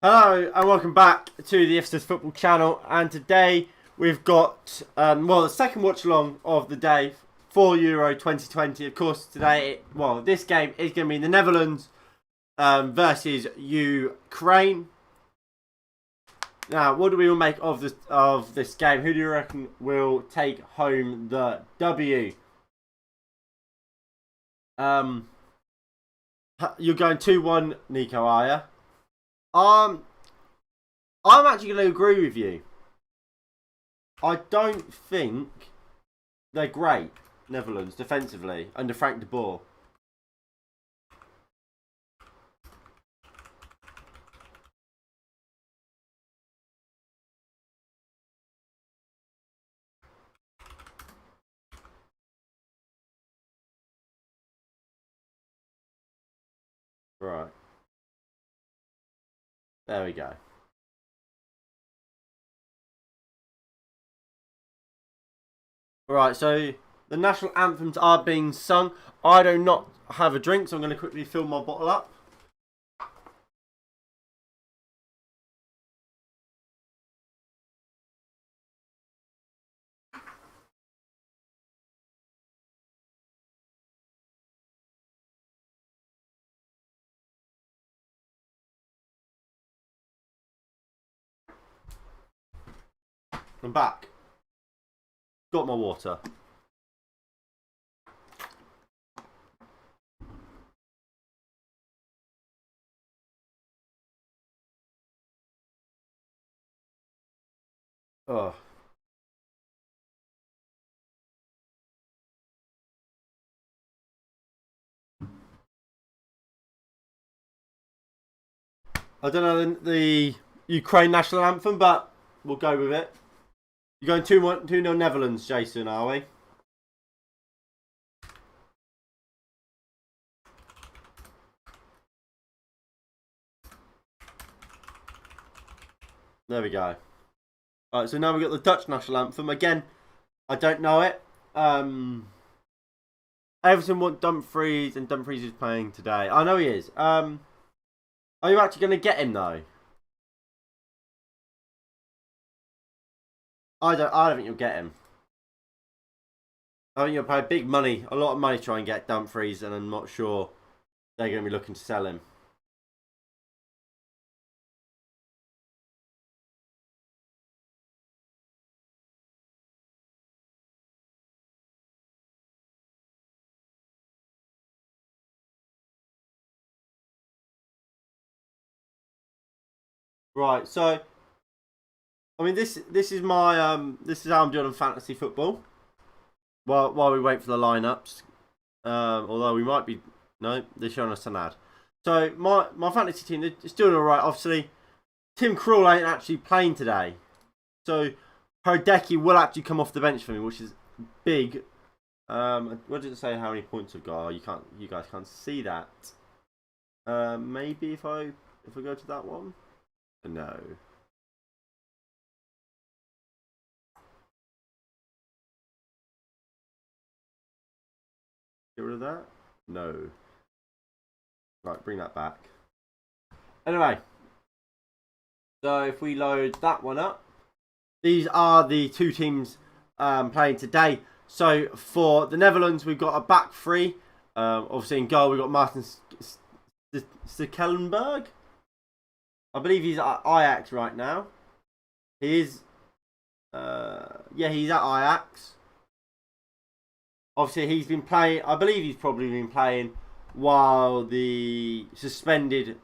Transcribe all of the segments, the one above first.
Hello and welcome back to the Ipswich Football Channel, and today we've got the second watch along of the day for Euro 2020. Of course, today, this game is going to be the Netherlands versus Ukraine. Now, what do we all make of this game? Who do you reckon will take home the W? You're going 2-1, Nico, are you? I'm actually going to agree with you. I don't think they're great, Netherlands, defensively, under Frank de Boer. Right. There we go. Right, so the national anthems are being sung. I do not have a drink, so I'm going to quickly fill my bottle up. I'm back. Got my water. Oh. I don't know the Ukraine national anthem, but we'll go with it. You're going 2-0 Netherlands, Jason, are we? There we go. Alright, so now we've got the Dutch national anthem. Again, I don't know it. Everton want Dumfries, and Dumfries is playing today. I know he is. Are you actually going to get him, though? I don't think you'll get him. I think you'll pay big money, a lot of money to try and get Dumfries, and I'm not sure they're going to be looking to sell him. Right, so I mean this is my this is how I'm doing on fantasy football. While we wait for the lineups, although we might be they're showing us an ad. So my fantasy team is doing all right. Obviously, Tim Krul ain't actually playing today, so Herdecki will actually come off the bench for me, which is big. What does it say? How many points I've got? Oh, you guys can't see that. Maybe if I go to that one. No. Get rid of that? No. Right, bring that back. Anyway. So if we load that one up. These are the two teams playing today. So for the Netherlands, we've got a back three. Obviously in goal, we've got Martin Stekelenburg. I believe he's at Ajax right now. He is. Yeah, he's at Ajax. Obviously, he's been playing. I believe he's probably been playing while the suspended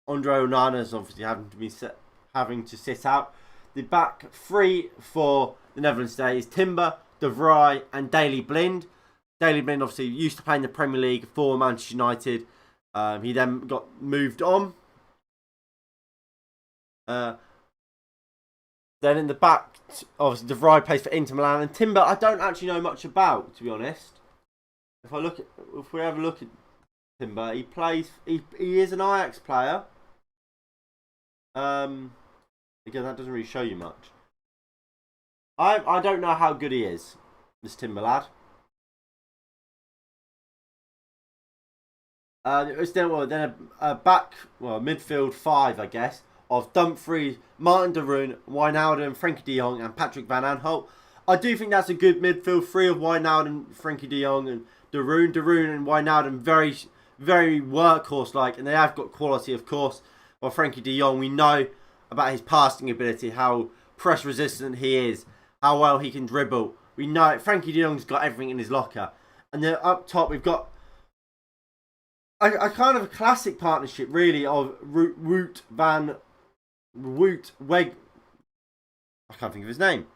Andre Onana's obviously having to sit out. The back three for the Netherlands today is Timber, De Vrij, and Daley Blind. Daley Blind obviously used to play in the Premier League for Manchester United. He then got moved on. Then in the back, obviously De Vrij plays for Inter Milan, and Timber I don't actually know much about, to be honest. If we have a look at Timber, he is an Ajax player. Again, that doesn't really show you much. I don't know how good he is, this Timber lad. Then a midfield five, I guess. of Dumfries, Martin de Roon, Wijnaldum, Frenkie de Jong and Patrick Van Aanholt. I do think that's a good midfield three of Wijnaldum, Frenkie de Jong and de Roon. De Roon and Wijnaldum very, very workhorse-like, and they have got quality, of course. While Frenkie de Jong, we know about his passing ability, how press-resistant he is, how well he can dribble. We know Frenkie de Jong's got everything in his locker. And then up top, we've got a kind of a classic partnership, really, of Wout Weg. I can't think of his name.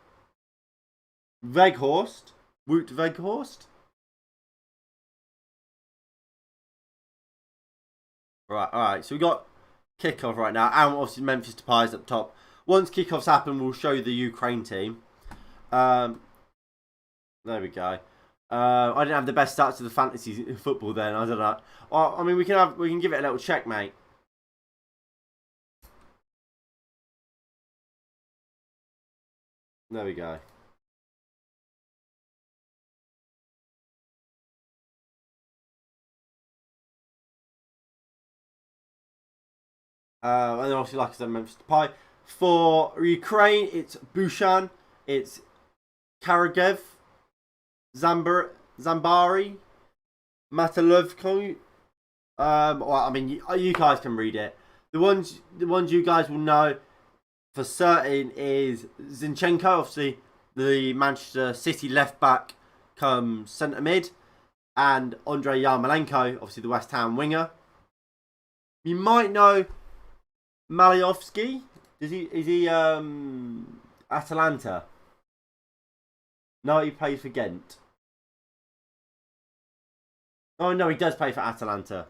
Weghorst. Wout Weghorst. Right, alright. So we got kickoff right now. And obviously Memphis Depay's up top. Once kickoffs happen, we'll show you the Ukraine team. There we go. I didn't have the best start to the fantasy football then. I don't know. I mean, we can give it a little check, mate. There we go. And then obviously, like I said, Memphis Depay. For Ukraine, it's Bushan, it's Karagev, Zambari, Matalovko. Well, I mean, you guys can read it. The ones you guys will know for certain is Zinchenko, obviously the Manchester City left back, come centre mid, and Andrei Yarmolenko, obviously the West Ham winger. You might know Maliovsky. Is he Atalanta? No, he plays for Ghent. Oh no, he does play for Atalanta.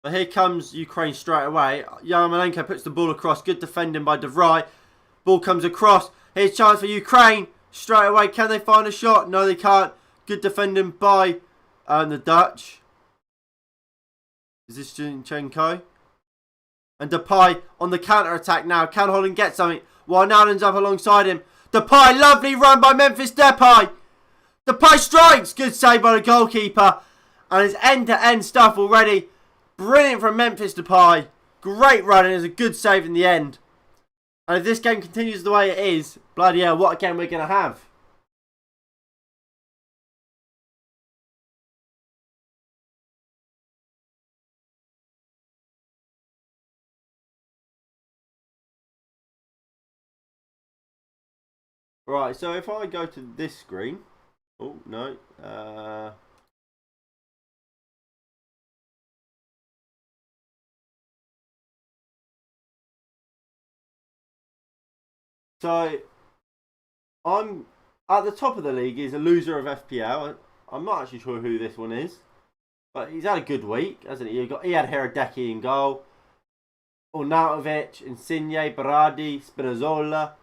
But here comes Ukraine straight away. Yarmolenko puts the ball across. Good defending by De Vrij. Ball comes across. Here's chance for Ukraine. Straight away, can they find a shot? No, they can't. Good defending by the Dutch. Is this Zinchenko? And Depay on the counter-attack now. Can Holland get something? Wijnaldum's up alongside him. Depay, lovely run by Memphis Depay. Depay strikes. Good save by the goalkeeper. And it's end-to-end stuff already. Brilliant from Memphis Depay. Great run and it's a good save in the end. And if this game continues the way it is, bloody hell, what a game we're going to have. Right, so if I go to this screen. Oh, no. So, I'm at the top of the league is a loser of FPL. I'm not actually sure who this one is. But he's had a good week, hasn't he? He had Hradecky in goal. Arnautovic, Insigne, Berardi, Spinazzola.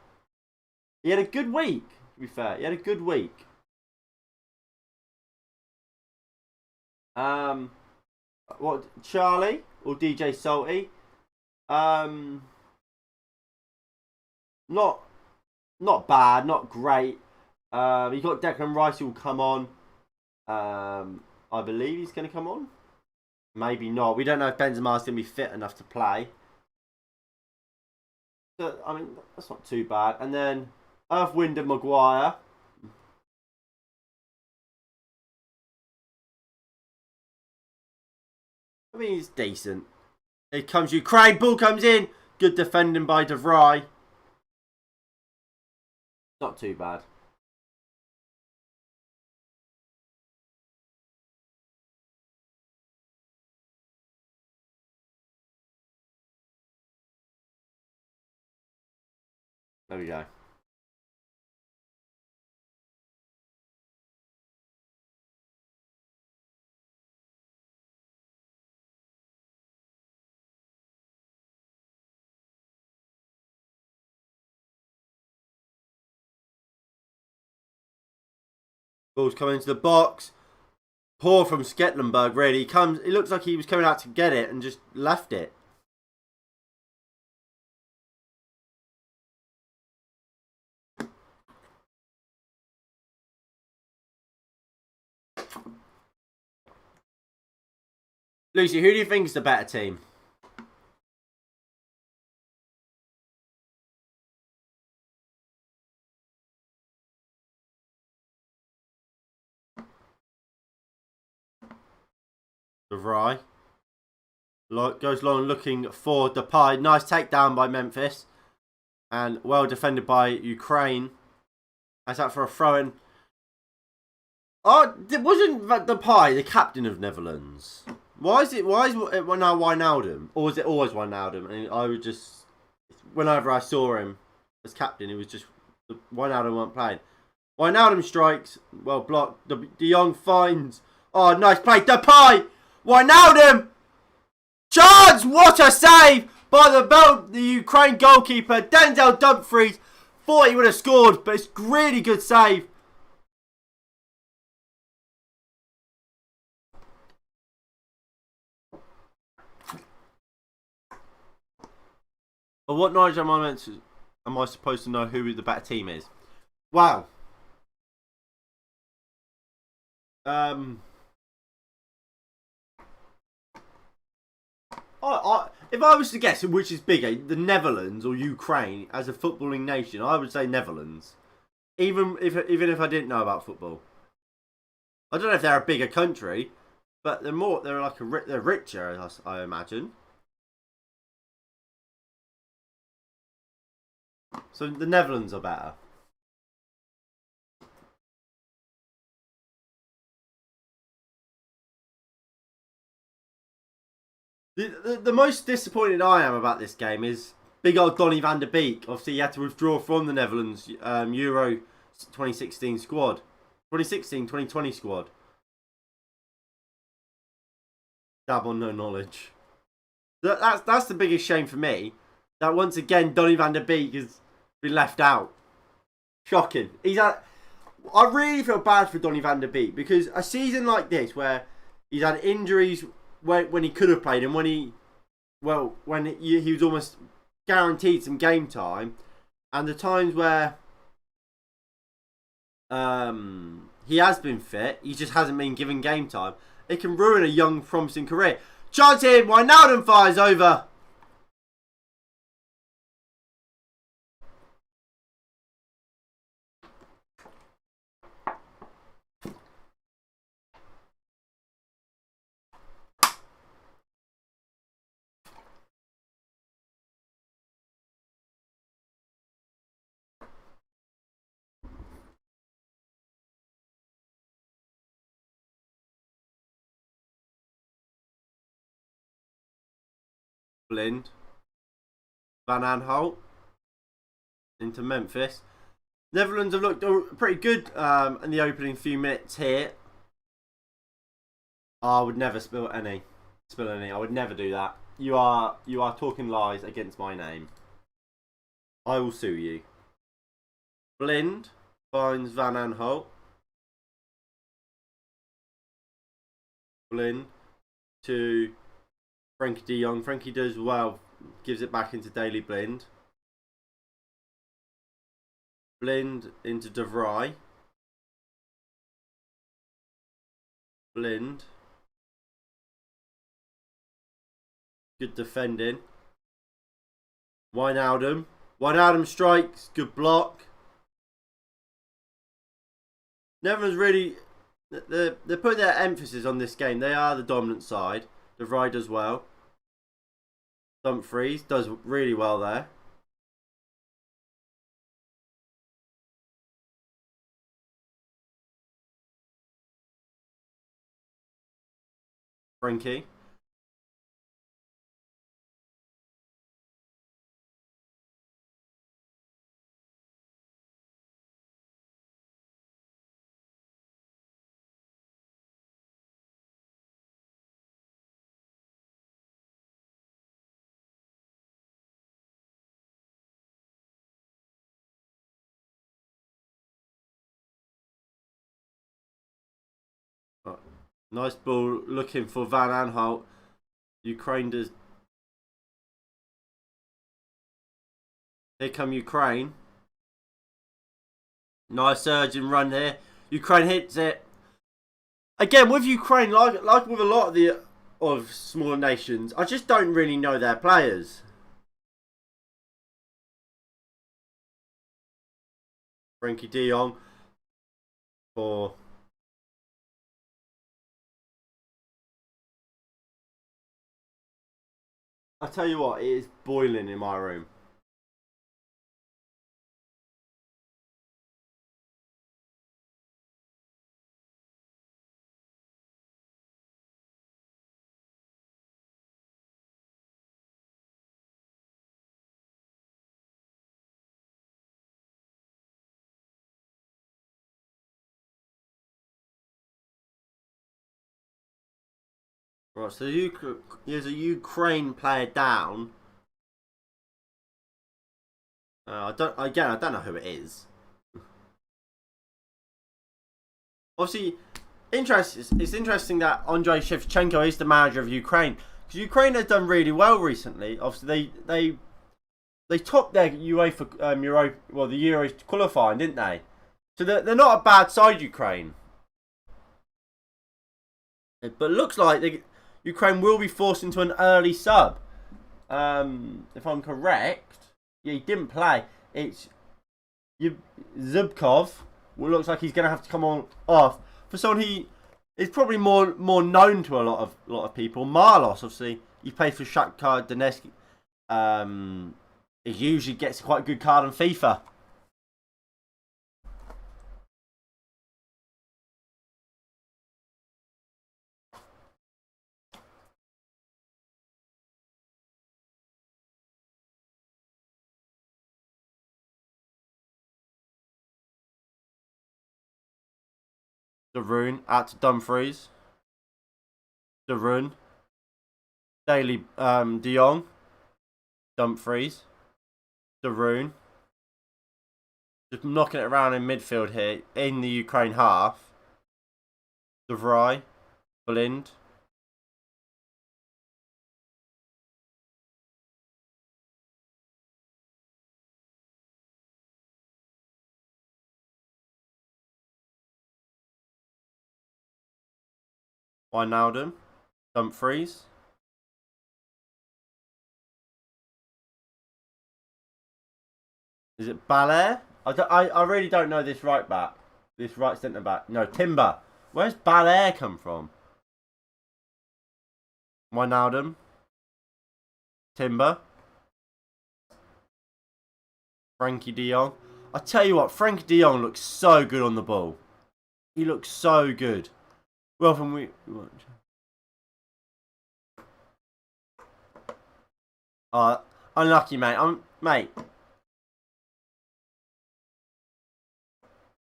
He had a good week, to be fair. He had a good week. What, Charlie or DJ Salty? Not bad, not great. You got Declan Rice who will come on. I believe he's going to come on. Maybe not. We don't know if Benzema's going to be fit enough to play. So, I mean, that's not too bad. And then Earthwind and Maguire. I mean, he's decent. Here comes Ukraine. Ball comes in. Good defending by De Vrij. Not too bad. There we go. Ball's coming into the box. Poor from Sketlenberg, really. He looks like he was coming out to get it and just left it. Lucy, who do you think is the better team? De Vrij. Goes long looking for Depay. Nice takedown by Memphis. And well defended by Ukraine. That's out for a throw-in. Oh, wasn't Depay the captain of Netherlands? Why is it now Wijnaldum? Or was it always Wijnaldum? And I would just, whenever I saw him as captain, it was just Wijnaldum weren't playing. Wijnaldum strikes, well blocked. De Jong finds. Oh, nice play, Depay. Wijnaldum. Chance! What a save by the Ukraine goalkeeper Denzel Dumfries. Thought he would have scored, but it's really good save. But what knowledge am I supposed to know who the better team is? Wow. If I was to guess which is bigger, the Netherlands or Ukraine as a footballing nation, I would say Netherlands. Even if I didn't know about football, I don't know if they're a bigger country, but they're richer, I imagine. So the Netherlands are better. The most disappointed I am about this game is big old Donny van der Beek. Obviously, he had to withdraw from the Netherlands Euro 2016 squad. 2020 squad. Dab on no knowledge. That's the biggest shame for me. That once again, Donny van der Beek has been left out. Shocking. I really feel bad for Donny van der Beek because a season like this where he's had injuries when he could have played and when he was almost guaranteed some game time, and the times where he has been fit, he just hasn't been given game time. It can ruin a young, promising career. Chance here, Wijnaldum fires over. Blind. Van Aanholt into Memphis. Netherlands have looked pretty good in the opening few minutes here. I would never spill any. I would never do that. You are talking lies against my name. I will sue you. Blind finds Van Aanholt. Blind to Frenkie de Jong. Frenkie does well. Gives it back into Daley Blind. Blind into De Vrij. Blind. Good defending. Wijnaldum. Wijnaldum strikes. Good block. Netherlands really... They're putting their emphasis on this game. They are the dominant side. De Vrij does well. Dumfries does really well there. Frenkie. Nice ball looking for Van Aanholt. Ukraine does. Here come Ukraine. Nice surge and run here. Ukraine hits it. Again, with Ukraine, like with a lot of the of smaller nations, I just don't really know their players. Frankie De Jong for I tell you what, it is boiling in my room. Right, so there's a Ukraine player down. I don't know who it is. Obviously, it's interesting that Andrei Shevchenko is the manager of Ukraine because Ukraine has done really well recently. Obviously, they topped their UEFA the Euros qualifying, didn't they? So they're not a bad side, Ukraine. But it looks like Ukraine will be forced into an early sub. If I'm correct, yeah, he didn't play. It's Zubkov. Well, looks like he's going to have to come on off for someone he is probably more known to a lot of people. Marlos, obviously, he played for Shakhtar Donetsk. He usually gets quite a good card on FIFA. De Rune at Dumfries. De Rune. Daily De Jong. Dumfries. De Rune. Just knocking it around in midfield here in the Ukraine half. De Vrij. Blind. Wijnaldum. Dumfries. Is it Balair? I really don't know this right back. This right centre back. No, Timber. Where's Balair come from? Wijnaldum. Timber. Frankie De Jong. I tell you what, Frankie De Jong looks so good on the ball. He looks so good. Well, from we. Unlucky, mate. Mate.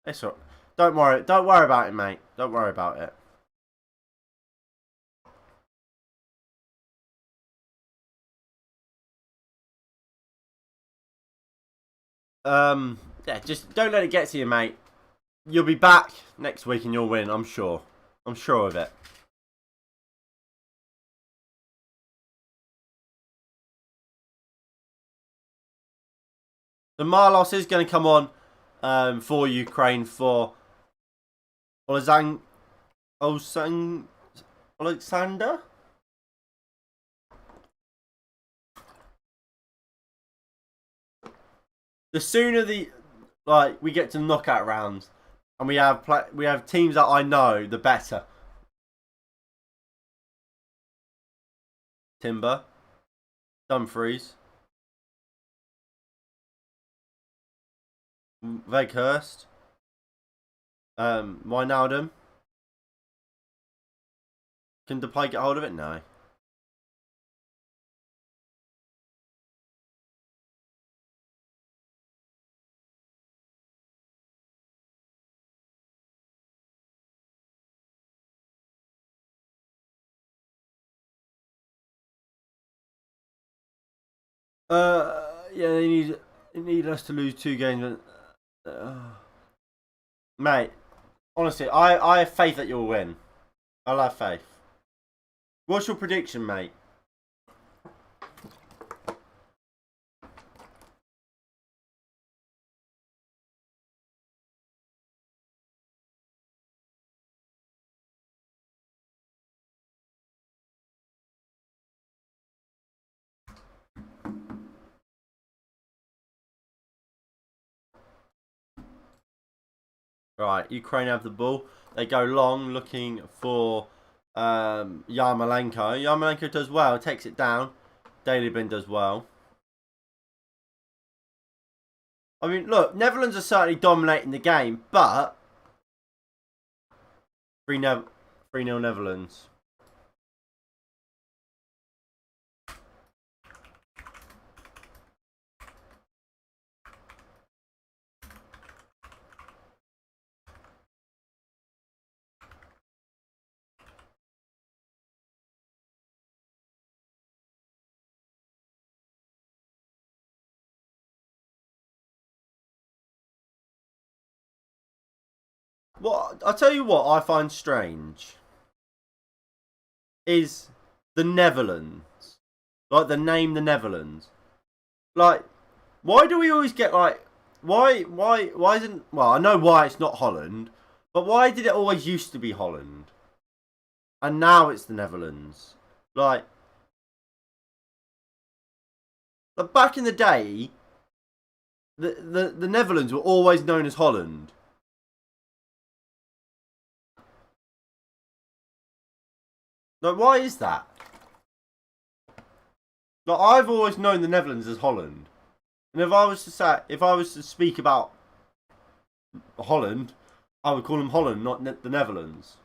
It's all. Don't worry. Don't worry about it, mate. Don't worry about it. Yeah, just don't let it get to you, mate. You'll be back next week and you'll win. I'm sure. I'm sure of it. The Marlos is going to come on for Ukraine for Alexander. The sooner we get to knockout rounds and we have teams that I know, the better. Timber, Dumfries, Weghorst, Wijnaldum. Can Depay get hold of it? No. Yeah, they need us to lose 2 games. Mate, honestly, I have faith that you'll win. I'll have faith. What's your prediction, mate? Right, Ukraine have the ball. They go long, looking for Yarmolenko. Yarmolenko does well, takes it down. Daley Blind does well. I mean, look, Netherlands are certainly dominating the game, but 3-0 Netherlands. What I'll tell you what I find strange is the Netherlands. Like the name the Netherlands. Like, why do we always get like why isn't, well, I know why it's not Holland, but why did it always used to be Holland? And now it's the Netherlands. Like back in the day, the Netherlands were always known as Holland. Like, why is that? Like, I've always known the Netherlands as Holland. And if I was to speak about Holland, I would call them Holland, not the Netherlands.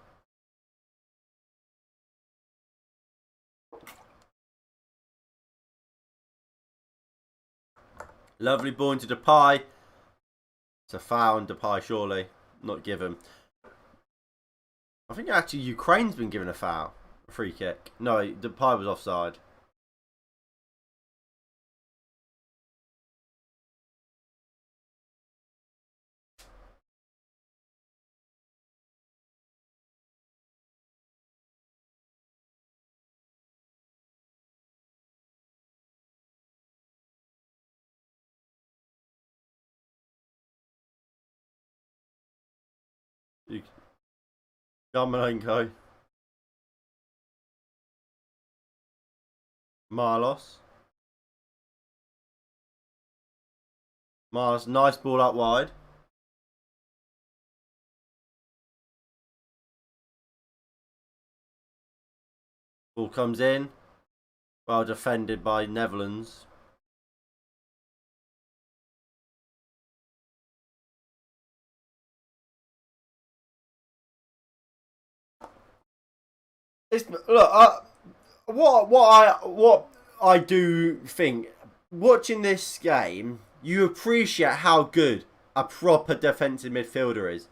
Lovely ball into Depay. It's a foul on Depay, surely. Not given. I think actually Ukraine's been given a foul. A free kick. No, Depay was offside. Yarmolenko. Marlos. Marlos, nice ball out wide. Ball comes in. Well defended by Netherlands. What I do think, watching this game, you appreciate how good a proper defensive midfielder is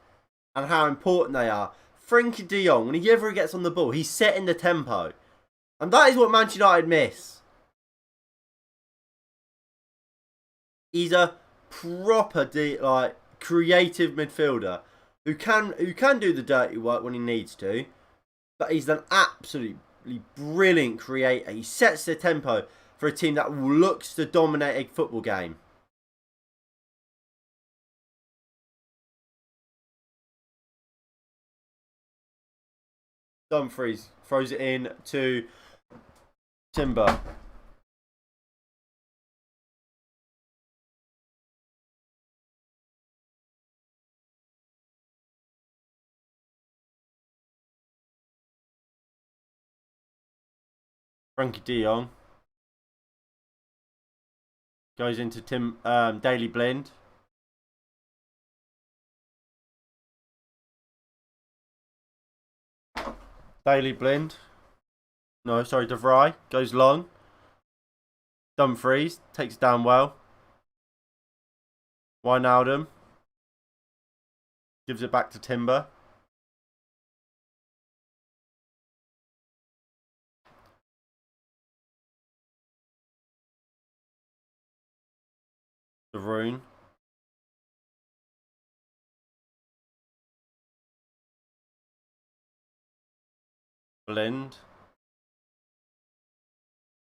and how important they are. Frenkie de Jong, when he ever gets on the ball, he's setting the tempo, and that is what Manchester United miss. He's a proper creative midfielder who can do the dirty work when he needs to, but he's an absolutely brilliant creator. He sets the tempo for a team that looks to dominate a football game. Dumfries throws it in to Timber. Frenkie de Jong goes into Daley Blind. Daley Blind. No, sorry, De Vrij goes long. Dumfries takes it down well. Wijnaldum gives it back to Timber. De Bruyne. Blind.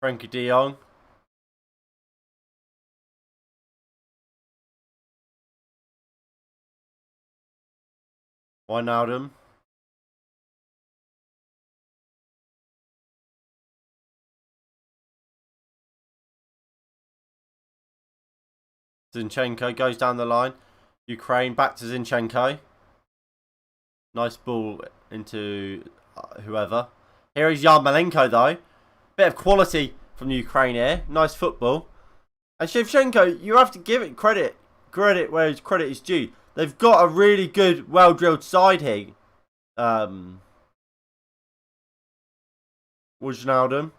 Frenkie de Jong. Wijnaldum. Zinchenko goes down the line. Ukraine back to Zinchenko. Nice ball into whoever. Here is Yarmolenko though. Bit of quality from the Ukraine here. Nice football. And Shevchenko, you have to give it credit where credit is due. They've got a really good, well-drilled side here. Wijnaldum.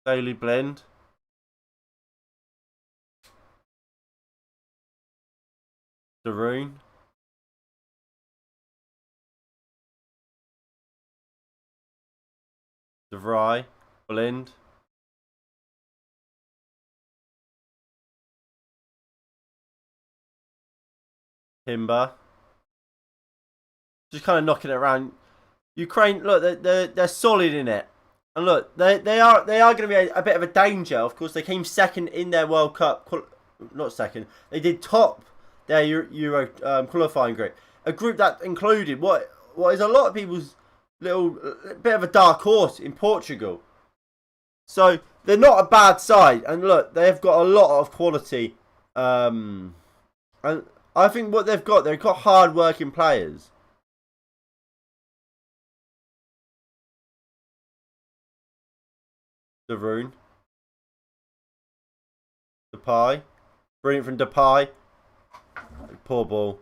Daley Blind. De Roon. De Vrij. Blind. Timber. Just kind of knocking it around. Ukraine, look, they're solid in it. And look, they are going to be a bit of a danger. Of course, they came second in their World Cup. Not second. They did top their Euro qualifying group. A group that included what is a lot of people's little bit of a dark horse in Portugal. So they're not a bad side. And look, they've got a lot of quality. And I think what they've got hard-working players. De Roon. Depay. Brilliant from Depay. Poor ball.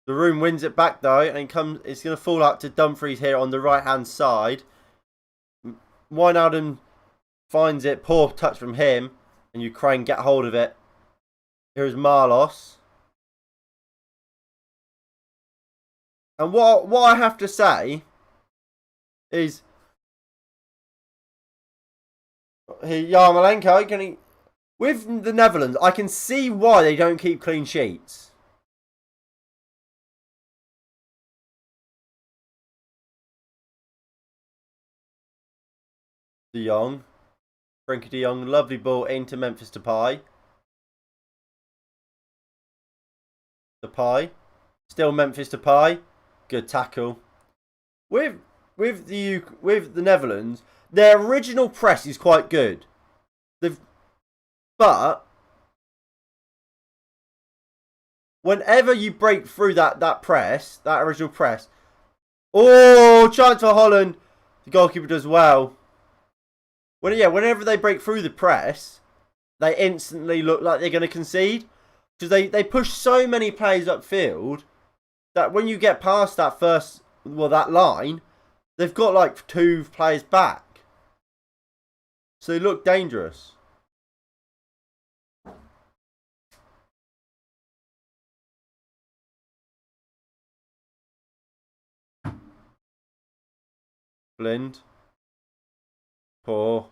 De Roon wins it back though, and it's going to fall out to Dumfries here on the right-hand side. Wijnaldum finds it. Poor touch from him, and Ukraine get hold of it. Here's Marlos. And what I have to say is, here Yarmolenko, with the Netherlands, I can see why they don't keep clean sheets. De Jong. Frenkie de Jong, lovely ball into Memphis Depay. Depay. Still Memphis Depay. Good tackle. With the Netherlands, their original press is quite good. But whenever you break through that press, that original press, oh, chance for Holland. The goalkeeper does well. Whenever they break through the press, they instantly look like they're going to concede. Because they push so many players upfield that when you get past that that line, they've got like 2 players back. So they look dangerous. Blind. Poor.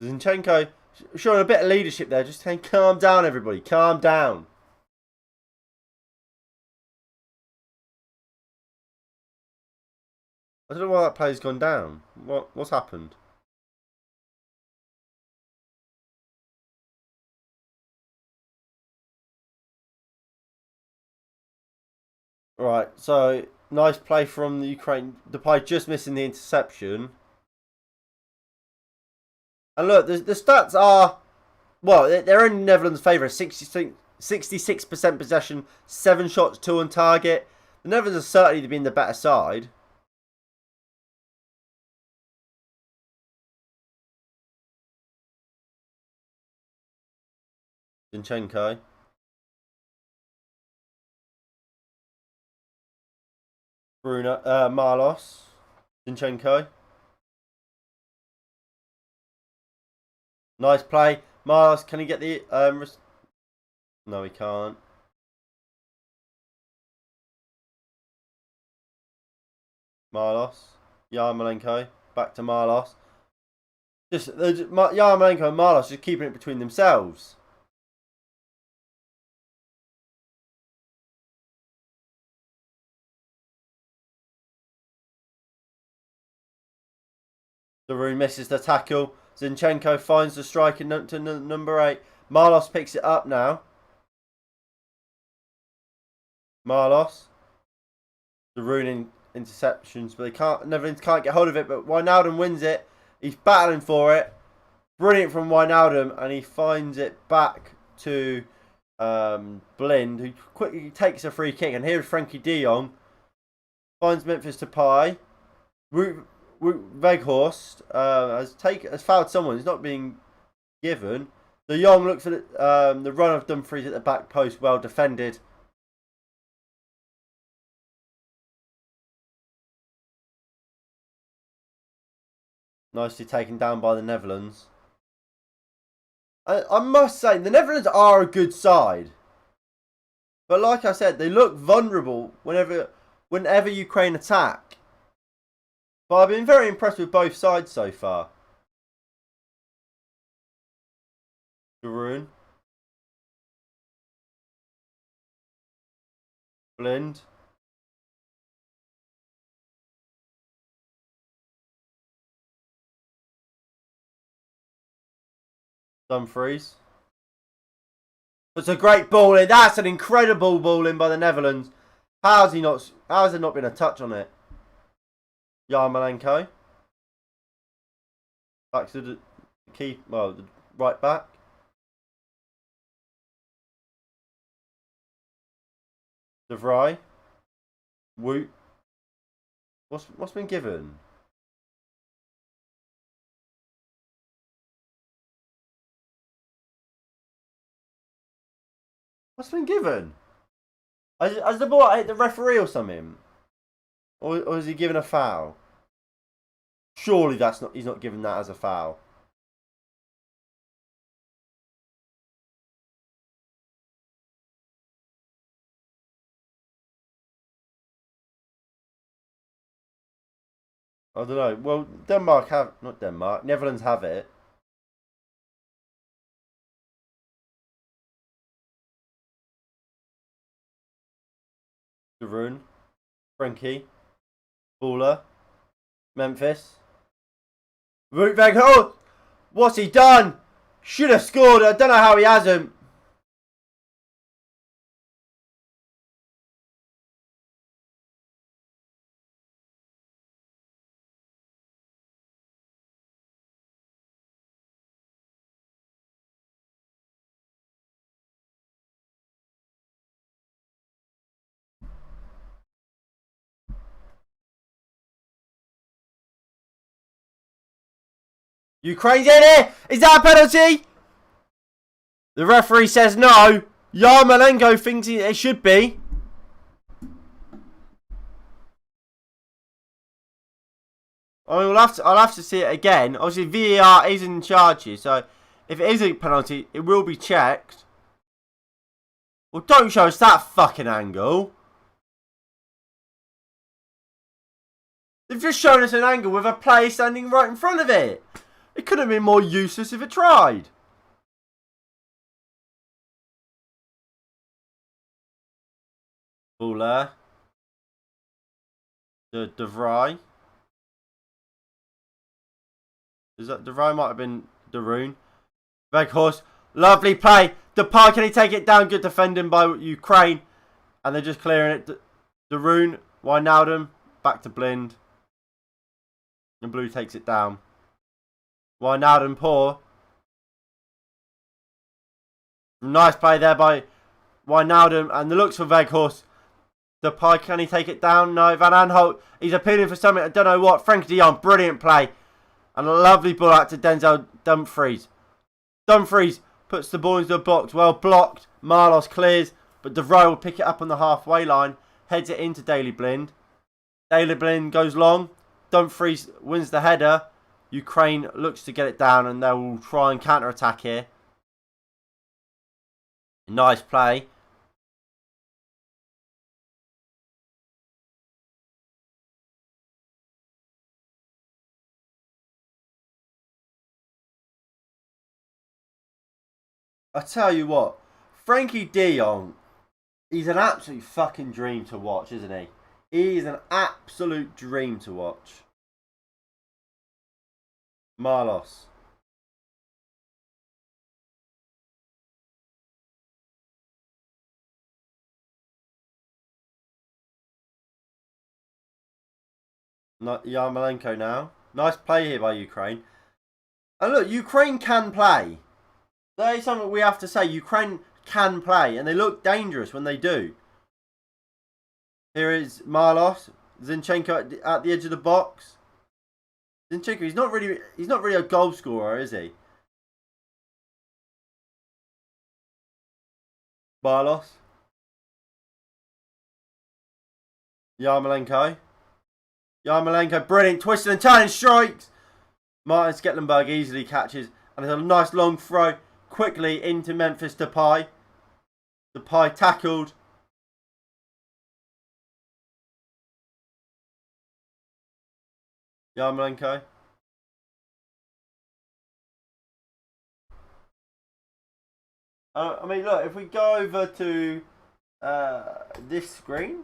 Zinchenko showing a bit of leadership there. Just saying, calm down, everybody. Calm down. I don't know why that play's gone down. What's happened? Right, so nice play from the Ukraine. Depay just missing the interception. And look, the stats are, well, they're in Netherlands' favour. 66% possession, 7 shots, 2 on target. The Netherlands are certainly been the better side. Zinchenko. Bruno, Marlos. Zinchenko. Nice play. Marlos, can he get the... No, he can't. Marlos. Yarmolenko. Back to Marlos. Yarmolenko and Marlos just keeping it between themselves. De Roon misses the tackle. Zinchenko finds the striker to number 8. Marlos picks it up now. Marlos. De Roon interceptions, but Netherlands can't get hold of it. But Wijnaldum wins it. He's battling for it. Brilliant from Wijnaldum, and he finds it back to Blind, who quickly takes a free kick. And here's Frankie De Jong. Finds Memphis Depay. Weghorst has fouled someone. He's not being given. De Jong looks at the run of Dumfries at the back post. Well defended. Nicely taken down by the Netherlands. I must say, the Netherlands are a good side. But like I said, they look vulnerable whenever Ukraine attack. But I've been very impressed with both sides so far. Garoon. Blind. Dumfries. That's a great ball in. That's an incredible ball in by the Netherlands. How has there not been a touch on it? Yarmolenko. Back to the the right back. De Vrij. Woot. What's been given? What's been given? Has the ball hit the referee or something? Or is he given a foul? Surely he's not given that as a foul. I don't know. Well, Netherlands have it. Garoon. Frankie. Baller. Memphis. Rootweg. Oh! What's he done? Should have scored. I don't know how he hasn't. Ukraine's in it! Is that a penalty? The referee says no. Yarmolenko thinks it should be. I'll have to see it again. Obviously, VAR is in charge here, so if it is a penalty, it will be checked. Well, don't show us that fucking angle. They've just shown us an angle with a player standing right in front of it. It could have been more useless if it tried. Buller. De Vrij. Is that De Vrij? Might have been Daroon. Weghorst. Lovely play. Depay, can he take it down? Good defending by Ukraine. And they're just clearing it. Daroon. Wijnaldum. Back to Blind. And Blue takes it down. Wijnaldum poor. Nice play there by Wijnaldum. And the looks for Weghorst. Depay, can he take it down? No. Van Aanholt. He's appealing for something. I don't know what. Frankie De Jong. Brilliant play. And a lovely ball out to Denzel Dumfries. Dumfries puts the ball into the box. Well blocked. Marlos clears. But De Vrij will pick it up on the halfway line. Heads it into Daley Blind. Daley Blind goes long. Dumfries wins the header. Ukraine looks to get it down. And they will try and counter-attack here. Nice play. I tell you what, Frankie De Jong, he's an absolute fucking dream to watch, isn't he? He's an absolute dream to watch. Marlos. Yarmolenko now. Nice play here by Ukraine. And look, Ukraine can play. That is something we have to say. Ukraine can play, and they look dangerous when they do. Here is Marlos. Zinchenko at the edge of the box. Zinchenko, he's not really a goal scorer, is he? Marlos. Yarmolenko. Yarmolenko, brilliant. Twisting and turning strikes. Martin Sketlenberg easily catches. And there's a nice long throw. Quickly into Memphis Depay. Depay tackled. Yarmolenko. I mean, look, if we go over to this screen.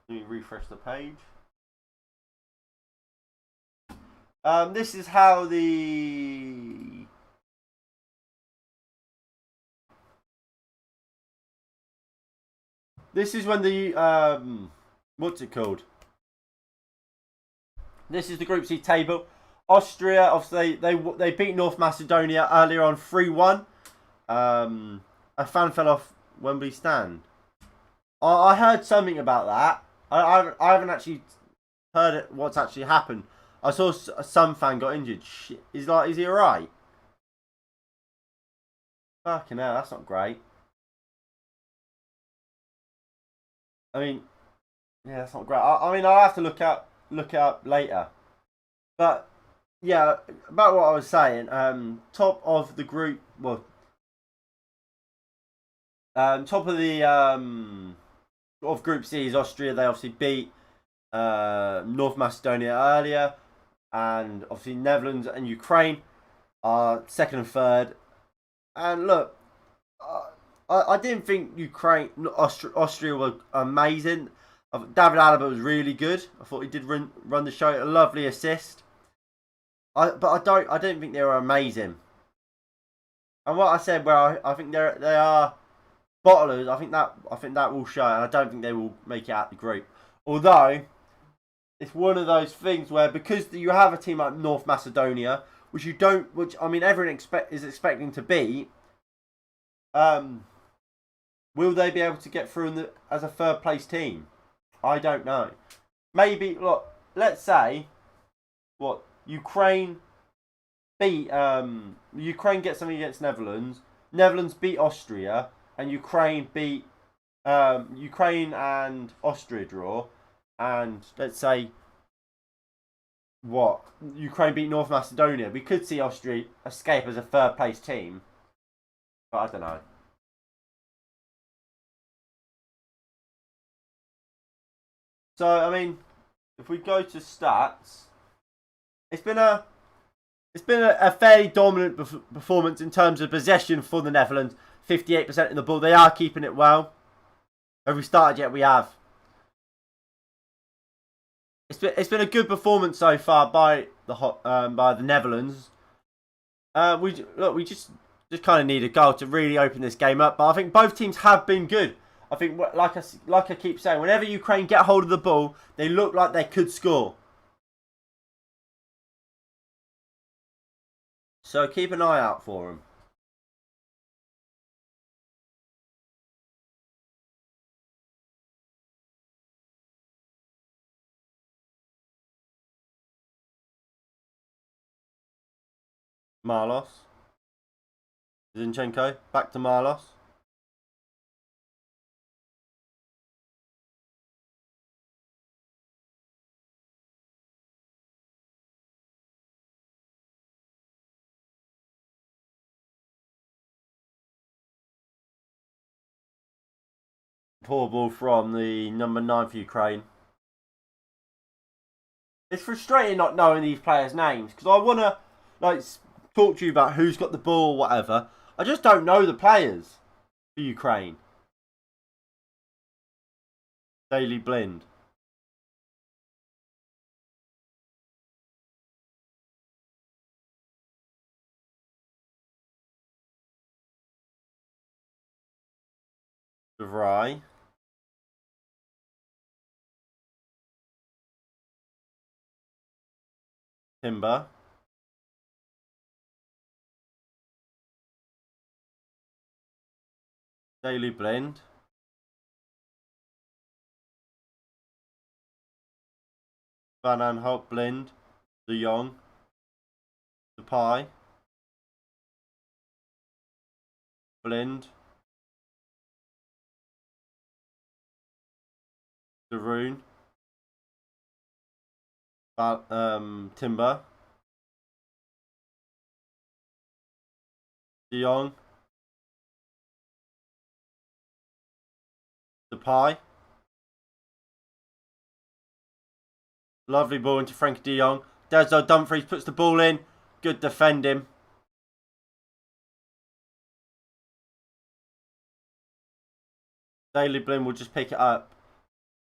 Let me refresh the page. This is how the this is when the what's it called? This is the Group C table. Austria, obviously, they beat North Macedonia earlier on 3-1. A fan fell off Wembley stand. I heard something about that. I haven't actually heard it, what's actually happened. I saw some fan got injured. Shit. Is he alright? Fucking hell, that's not great. I mean, yeah, that's not great. I mean, I'll have to look it up later. But yeah, about what I was saying. Top of the group. Well, top of the of Group C is Austria. They obviously beat North Macedonia earlier, and obviously Netherlands and Ukraine are second and third. And look, I didn't think Austria were amazing. David Alaba was really good. I thought he did run the show. A lovely assist. But I don't think they were amazing. And what I said, where I think they are bottlers. I think that will show, and I don't think they will make it out the group. Although it's one of those things where, because you have a team like North Macedonia, which I mean everyone is expecting to beat. Will they be able to get through as a third place team? I don't know. Maybe look. Let's say Ukraine beat Ukraine gets something against Netherlands. Netherlands beat Austria, and Ukraine beat Ukraine and Austria draw, and let's say Ukraine beat North Macedonia. We could see Austria escape as a third place team, but I don't know. So I mean, if we go to stats, it's been a fairly dominant performance in terms of possession for the Netherlands. 58% in the ball. They are keeping it well. Have we started yet? We have. It's been a good performance so far by the Netherlands. We just kind of need a goal to really open this game up. But I think both teams have been good. I think, like I keep saying, whenever Ukraine get hold of the ball, they look like they could score. So keep an eye out for them. Marlos. Zinchenko. Back to Marlos. Poor ball from the number 9 for Ukraine. It's frustrating not knowing these players' names, because I want to talk to you about who's got the ball or whatever. I just don't know the players for Ukraine. Daley Blind. De Vrij. Timber. Daley Blind. Van Aanholt, Blind. De Jong. Depay. Blind. De Roon. Timber. De Jong. Depay. Lovely ball into Frenkie de Jong. Denzel Dumfries puts the ball in. Good defending. Daley Blind will just pick it up.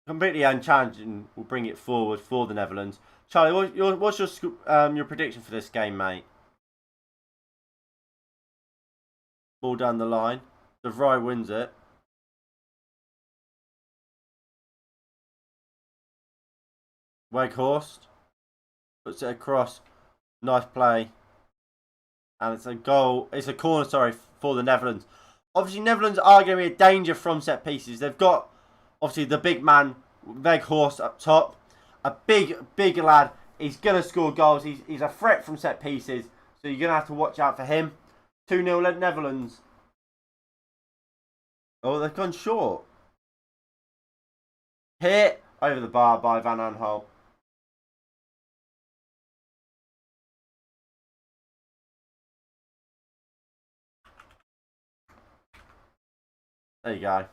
Completely unchallenged and will bring it forward for the Netherlands. Charlie, what's your prediction for this game, mate? Ball down the line. De Vrij wins it. Weghorst puts it across. Nice play. And it's a goal. It's a corner, sorry, for the Netherlands. Obviously, Netherlands are going to be a danger from set pieces. They've got, obviously, the big man, Weghorst, up top. A big lad. He's going to score goals. He's a threat from set pieces. So you're going to have to watch out for him. 2-0 Netherlands. Oh, they've gone short. Hit over the bar by Van Aanholt. There you go.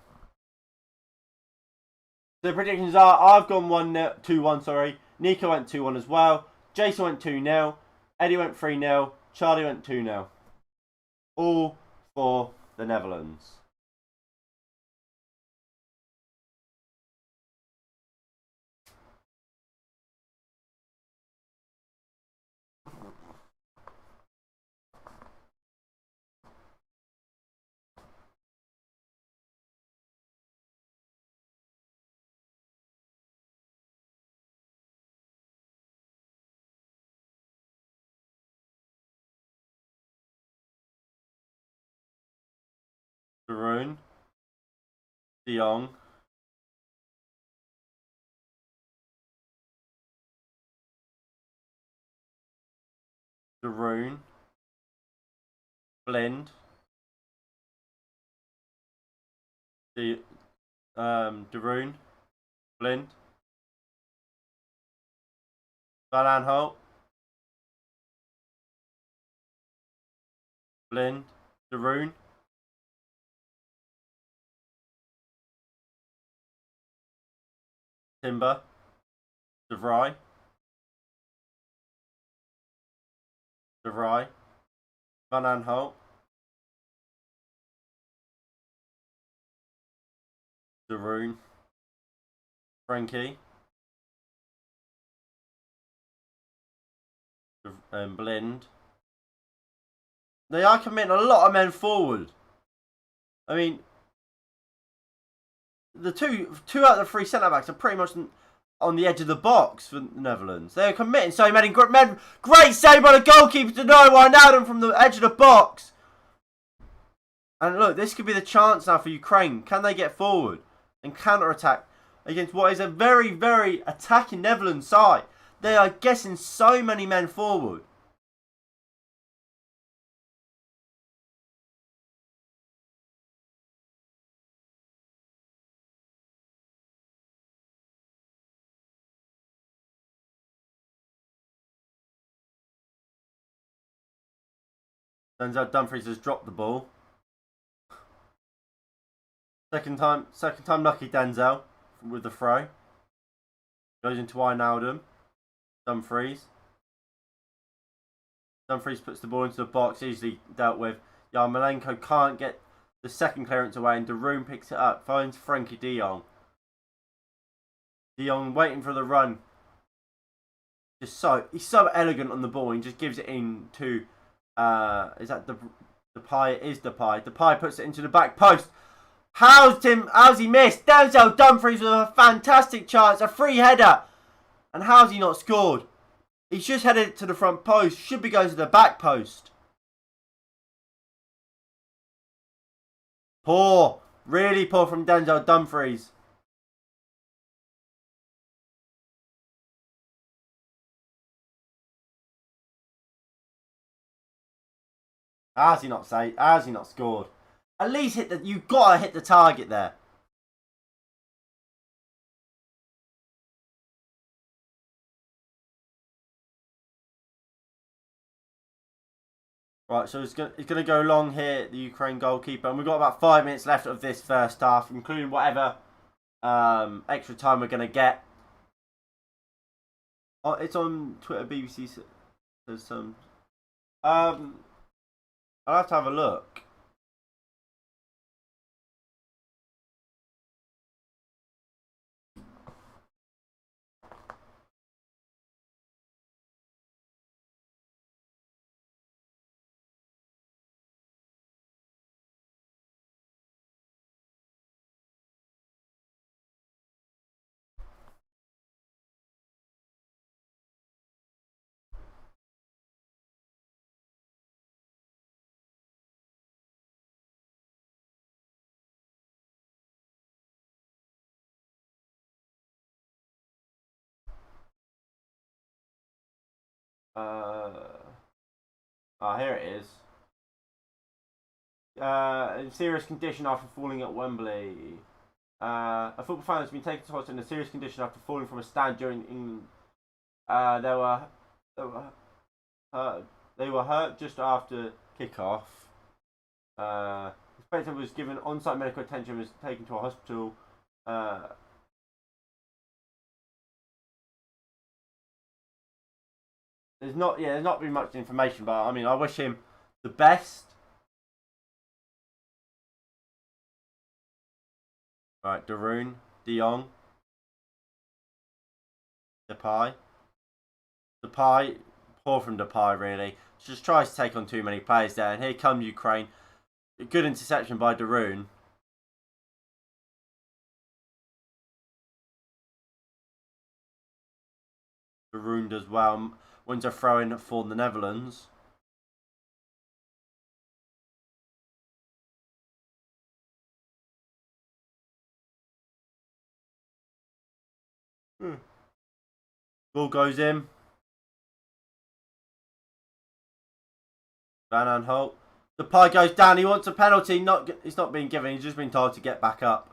The predictions are, I've gone 2-1, sorry. Nico went 2-1 as well. Jason went 2-0. Eddie went 3-0. Charlie went 2-0. All for the Netherlands. De Roon. De Jong. De Roon. Blind. De Roon. Blind. Van Aanholt. Blind. De Roon. Timber. De Vrij. De Vrij. Van Aanholt. De Roon. Frenkie. Blind. They are committing a lot of men forward. I mean, the two out of the three centre backs are pretty much on the edge of the box for the Netherlands. They're committing so many men. Great save by the goalkeeper to know Wijnaldum from the edge of the box. And look, this could be the chance now for Ukraine. Can they get forward and counter-attack against what is a very, very attacking Netherlands side? They are getting so many men forward. Denzel Dumfries has dropped the ball. Second time lucky Denzel with the throw. Goes into Wijnaldum. Dumfries. Dumfries puts the ball into the box, easily dealt with. Yarmolenko can't get the second clearance away, and De Roon picks it up, finds Frenkie de Jong. De Jong waiting for the run. He's so elegant on the ball. He just gives it in to is that Depay? It is Depay. Depay puts it into the back post. How's he missed? Denzel Dumfries with a fantastic chance, a free header. And how's he not scored? He's just headed to the front post. Should be going to the back post. Poor. Really poor from Denzel Dumfries. Has he not saved? Has he not scored? At least hit the. You've got to hit the target there. Right, so it's going to go long here, the Ukraine goalkeeper, and we've got about 5 minutes left of this first half, including whatever extra time we're going to get. Oh, it's on Twitter. BBC says some. I'll have to have a look. Here it is. In serious condition after falling at Wembley. A football fan has been taken to hospital in a serious condition after falling from a stand during England. They were hurt just after kickoff. The spectator was given on-site medical attention and was taken to a hospital. There's not really much information, but I mean, I wish him the best. Right, Darun, De Jong, Depay, poor from Depay really. Just tries to take on too many players there, and here come Ukraine. A good interception by Darun. Darun does well. Wins a throw in for the Netherlands. Ball goes in. Van Aanholt. The pie goes down. He wants a penalty. It's not being given. He's just been told to get back up.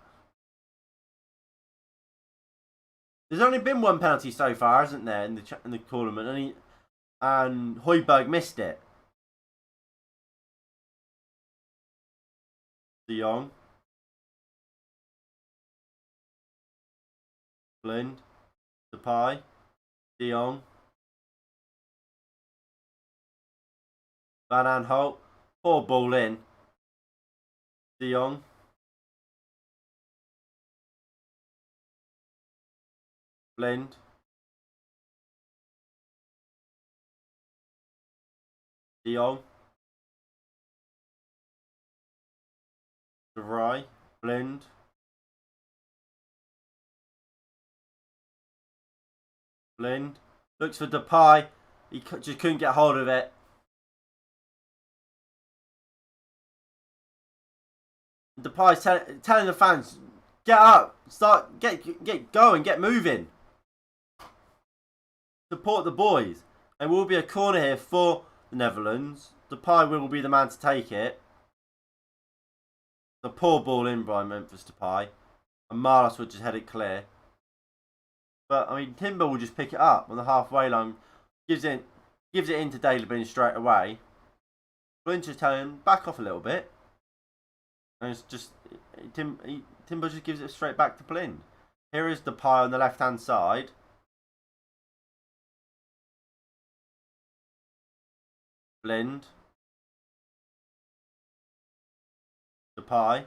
There's only been one penalty so far, hasn't there, in the tournament? And Højbjerg missed it. De Jong. Blind. Depay. De Jong. Van Aanholt. Poor ball in. De Jong. Blind. De Jong. De Vrij. Blind. Blind. Looks for Depay. He just couldn't get hold of it. Depay's telling the fans, get up, get going, get moving. Support the boys. There will be a corner here for the Netherlands. Depay will be the man to take it. The poor ball in by Memphis Depay. And Marlos would just head it clear. But, I mean, Timber will just pick it up on the halfway line. Gives it into Daley Blind straight away. Blind just telling him, back off a little bit. And it's just, Timber just gives it straight back to Blind. Here is Depay on the left-hand side. Blind. Depay.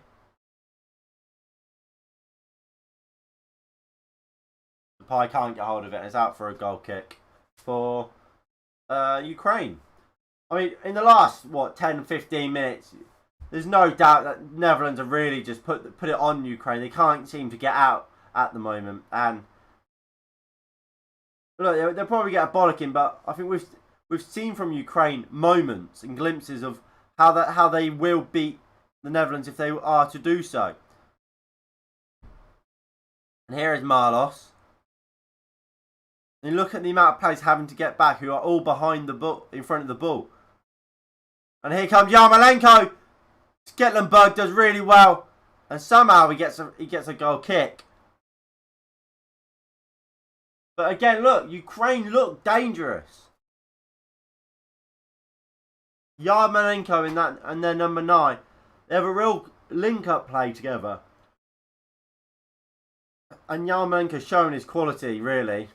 Depay can't get hold of it and it's out for a goal kick for Ukraine. I mean, in the last, 10-15 minutes, there's no doubt that Netherlands have really just put it on Ukraine. They can't seem to get out at the moment. And look, they'll probably get a bollocking, but I think we've seen from Ukraine moments and glimpses of how they will beat the Netherlands if they are to do so. And here is Marlos. And look at the amount of players having to get back who are all behind the ball, in front of the ball. And here comes Yarmolenko. Sketlenberg does really well, and somehow he gets a goal kick. But again, look, Ukraine look dangerous. Yarmolenko in that, and then number 9, they have a real link-up play together. And Yarmolenko's shown his quality, really.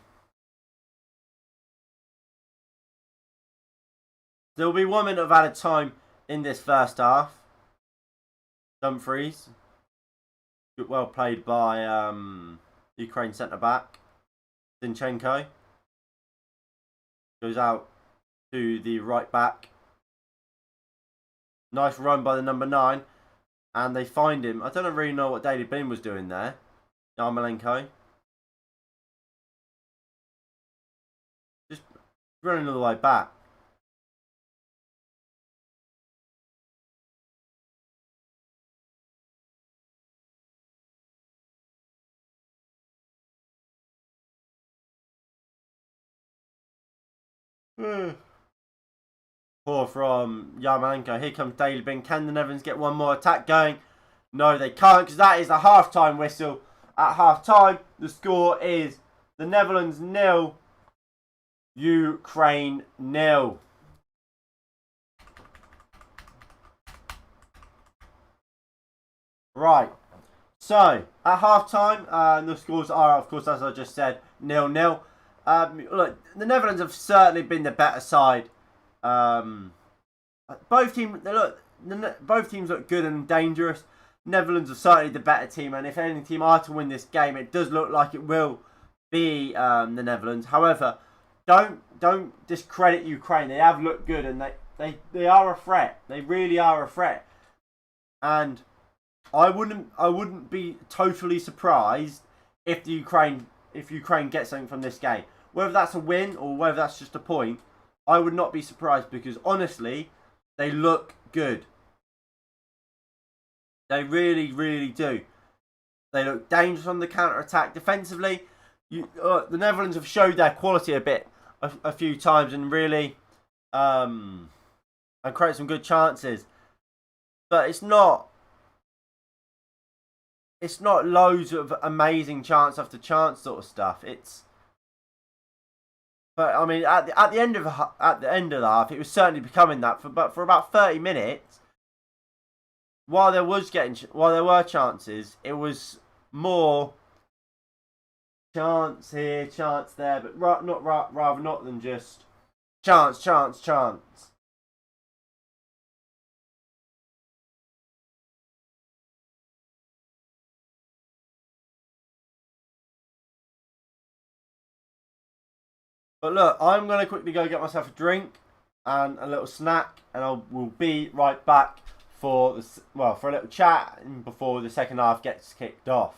There will be 1 minute of added time in this first half. Dumfries. Well played by Ukraine centre-back. Zinchenko. Goes out to the right-back. Nice run by the number 9. And they find him. I don't really know what Daley Blind was doing there. Yarmolenko. Just running all the way back. Poor from Yarmolenko. Here comes Daley Blind. Can the Netherlands get one more attack going? No, they can't, because that is a half-time whistle. At half-time, the score is the Netherlands 0, Ukraine 0. Right. So, at half-time, the scores are, of course, as I just said, 0-0. Look, the Netherlands have certainly been the better side. Both teams look good and dangerous. Netherlands are certainly the better team, and if any team are to win this game, it does look like it will be the Netherlands. However, don't discredit Ukraine. They have looked good, and they are a threat. They really are a threat. And I wouldn't be totally surprised if Ukraine gets something from this game. Whether that's a win or whether that's just a point, I would not be surprised, because honestly, they look good. They really, really do. They look dangerous on the counter-attack. Defensively, the Netherlands have showed their quality a few times and really and create some good chances. But it's not loads of amazing chance after chance sort of stuff. But I mean, at the end of the half, it was certainly becoming that. But for about 30 minutes, while there were chances, it was more chance here, chance there, but rather not than just chance. But look, I'm going to quickly go get myself a drink and a little snack, and we'll be right back for a little chat before the second half gets kicked off.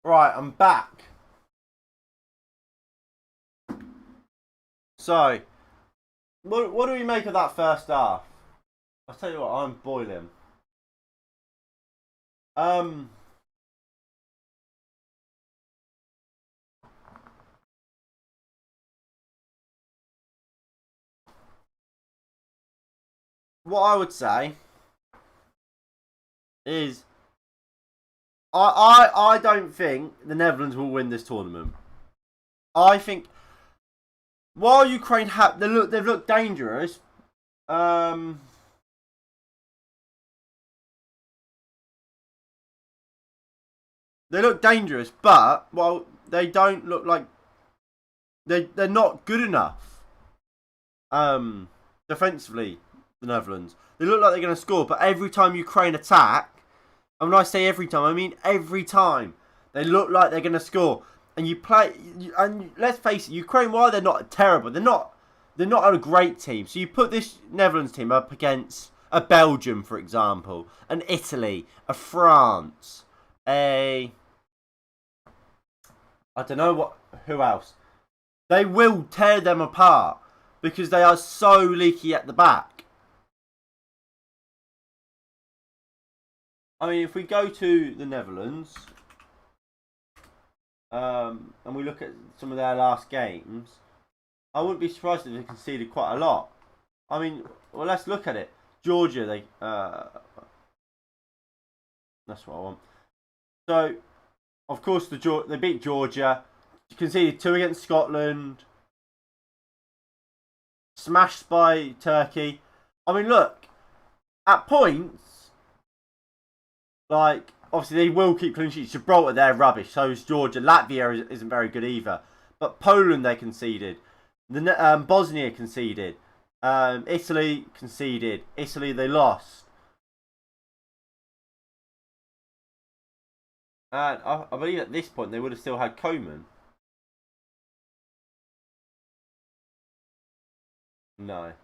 Right, I'm back. So, what do we make of that first half? I'll tell you what, I'm boiling. Um, what I would say is I don't think the Netherlands will win this tournament. I think while Ukraine they've looked dangerous. Um, they look dangerous, but well, they don't look like they're not good enough. Defensively, the Netherlands they look like they're going to score, but every time Ukraine attack, and when I say every time, I mean every time they look like they're going to score. And and let's face it, Ukraine. While they're not terrible, they're not a great team. So you put this Netherlands team up against a Belgium, for example, an Italy, a France, I don't know who else. They will tear them apart because they are so leaky at the back. I mean, if we go to the Netherlands, and we look at some of their last games, I wouldn't be surprised if they conceded quite a lot. I mean, well, let's look at it. Georgia, that's what I want. So, of course, they beat Georgia, conceded 2 against Scotland, smashed by Turkey. I mean, look, at points, like, obviously they will keep clean sheets. Gibraltar, they're rubbish. So is Georgia. Latvia isn't very good either. But Poland, they conceded. Bosnia conceded. Italy conceded. Italy, they lost. And I believe at this point they would have still had Coman. No.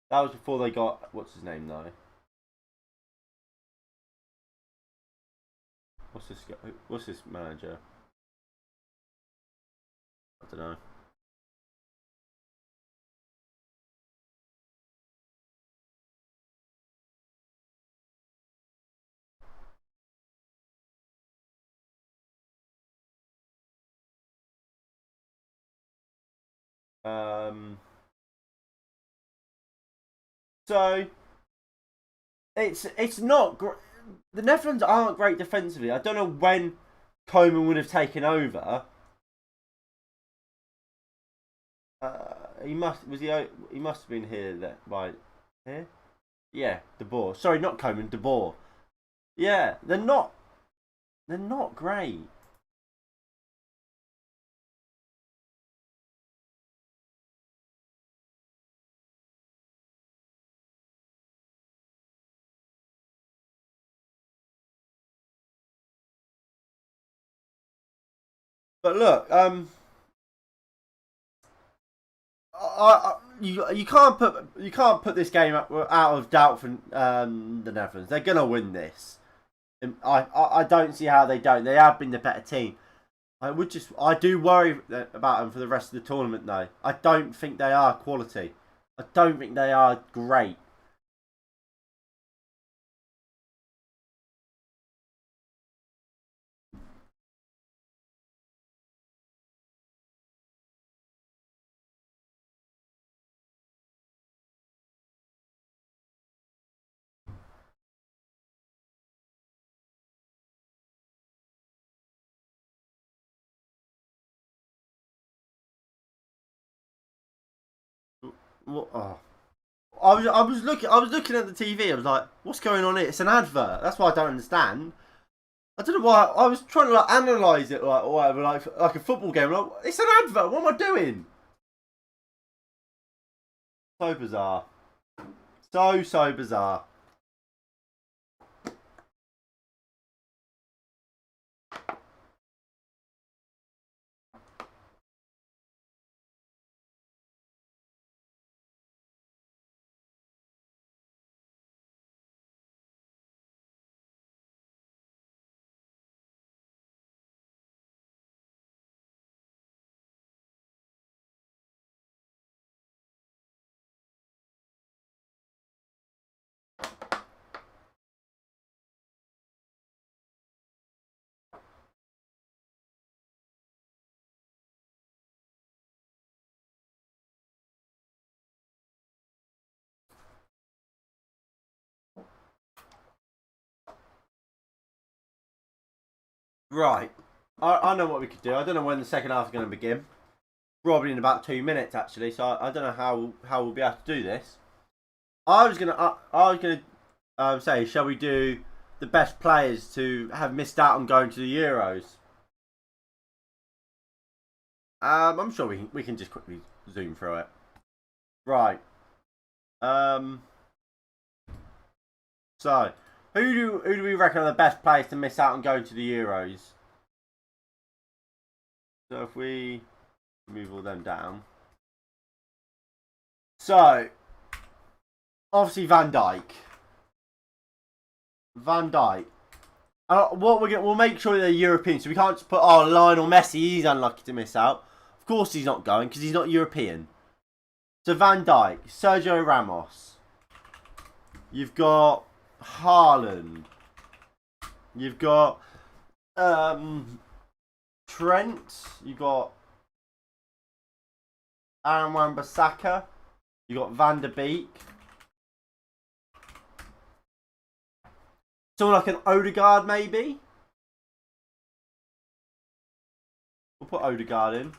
That was before they got... What's his name, though? What's this manager? I don't know. Um, so it's not the Netherlands aren't great defensively. I don't know when Koeman would have taken over. He must have been here by here. Yeah, De Boer. Sorry, not Koeman, De Boer. Yeah, they're not great. But look, you can't put this game out of doubt for the Netherlands. They're gonna win this. I don't see how they don't. They have been the better team. I do worry about them for the rest of the tournament though. I don't think they are quality. I don't think they are great. Oh. I was looking at the TV. I was like, what's going on here? It's an advert. That's why I don't understand. I don't know why. I was trying to like analyze it like or whatever, like a football game. Like, it's an advert. What am I doing? So bizarre. So bizarre. Right. I know what we could do. I don't know when the second half is going to begin. Probably in about 2 minutes, actually. So I don't know how we'll be able to do this. I was gonna say, shall we do the best players to have missed out on going to the Euros? I'm sure we can just quickly zoom through it. Right. So who do we reckon are the best players to miss out on going to the Euros? So if we move all them down. So obviously Van Dijk. Van Dijk. What we'll make sure they're European, so we can't just put Lionel Messi. He's unlucky to miss out. Of course he's not going because he's not European. So Van Dijk, Sergio Ramos. You've got Haaland. You've got Trent. You've got Aaron Wan-Bissaka. You've got Van der Beek. Someone like an Odegaard, maybe? We'll put Odegaard in.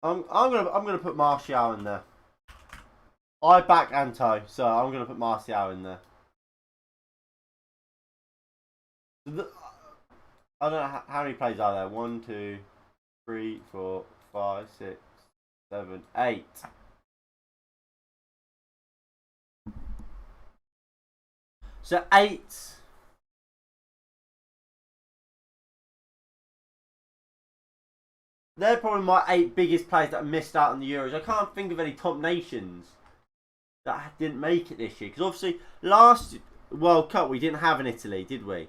I'm gonna put Martial in there. I back Anto, so I'm gonna put Martial in there. I don't know how many plays are there. 1, 2, 3, 4, 5, 6, 7, 8. So 8. They're probably my 8 biggest players that missed out on the Euros. I can't think of any top nations that didn't make it this year. Because obviously, last World Cup we didn't have in Italy, did we?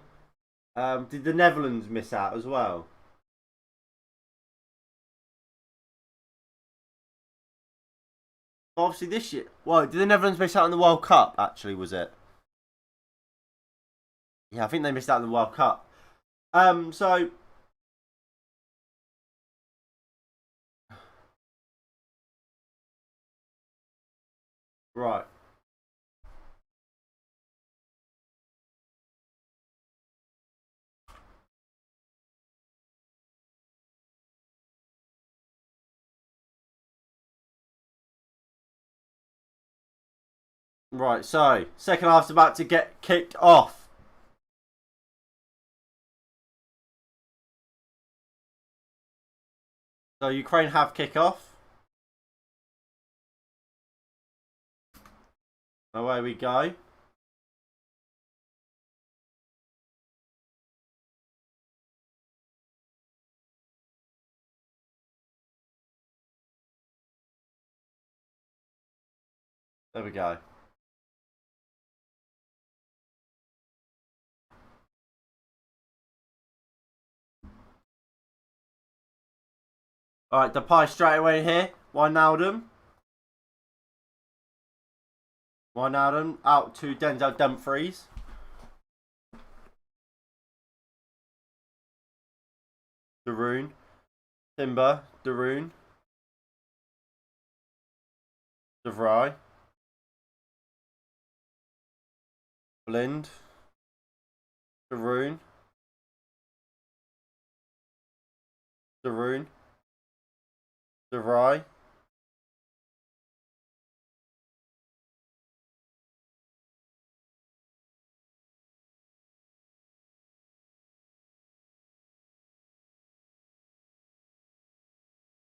Did the Netherlands miss out as well? Obviously this year. Well, did the Netherlands miss out in the World Cup, actually, was it? Yeah, I think they missed out in the World Cup. So... Right. Right, so, second half's about to get kicked off. So, Ukraine have kick-off. Away we go. There we go. Alright, Depay straight away here. Wijnaldum. Wijnaldum out to Denzel Dumfries. De Roon. Timber. De Roon. De Vrij. Blind. De Roon. De Roon. De Vrij.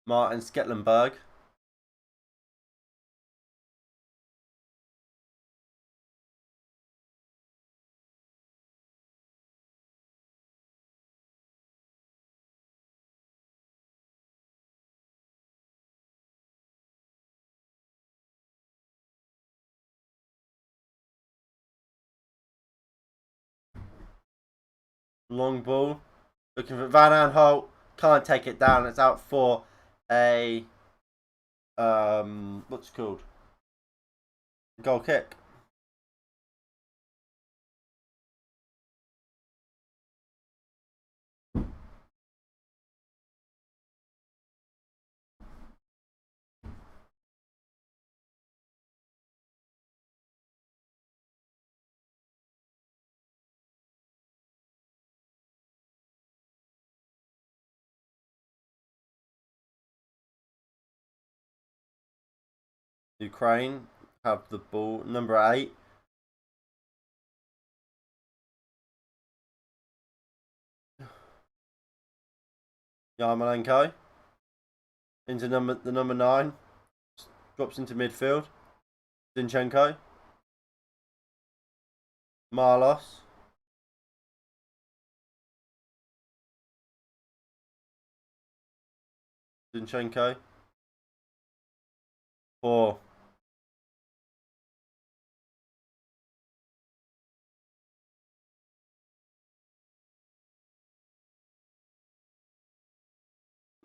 Martin Sketlenberg. Long ball. Looking for Van Aanholt. can't take it down. It's out for a what's it called? Goal kick. Ukraine have the ball. Number 8. Yarmolenko into the number 9. Drops into midfield. Zinchenko. Marlos. Zinchenko. 4.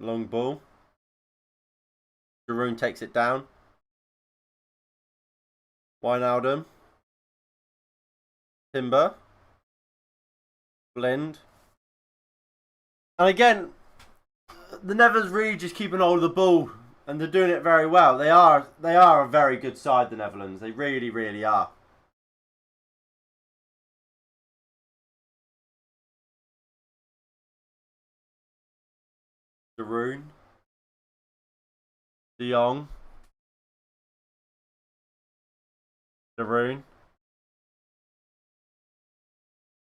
Long ball. Giroud takes it down. Wijnaldum. Timber. Blind. And again, the Netherlands really just keeping hold of the ball, and they're doing it very well. They are a very good side, the Netherlands. They really, really are. Giroud. De Jong. De Bruyne.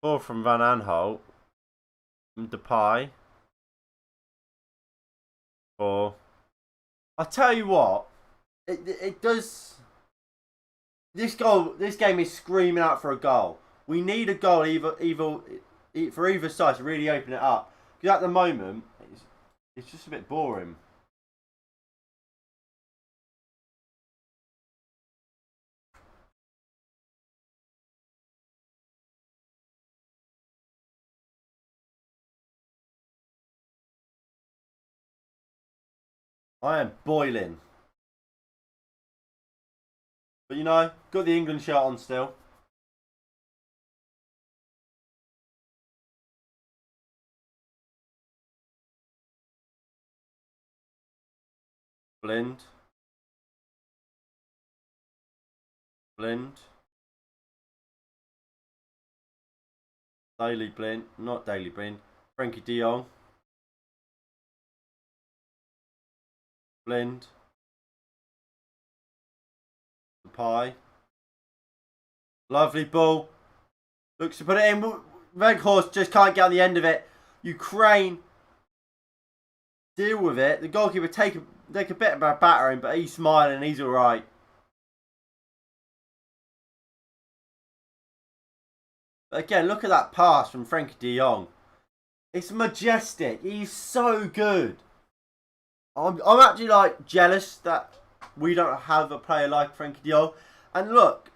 Ball from Van Aanholt. Depay. 4. I'll tell you what, it does. This game is screaming out for a goal. We need a goal for either side to really open it up. Because at the moment, it's just a bit boring. I am boiling. But you know, got the England shirt on still. Blind. Blind. Daily Blind. Not Daily Blind. Frankie de Jong. Blind. Depay. Lovely ball. Looks to put it in. Weghorst just can't get on the end of it. Ukraine deal with it. The goalkeeper take a bit of a battering, but he's smiling. He's all right. But again, look at that pass from Frankie de Jong. It's majestic. He's so good. I'm actually like jealous that we don't have a player like Frankie de Jong. And look,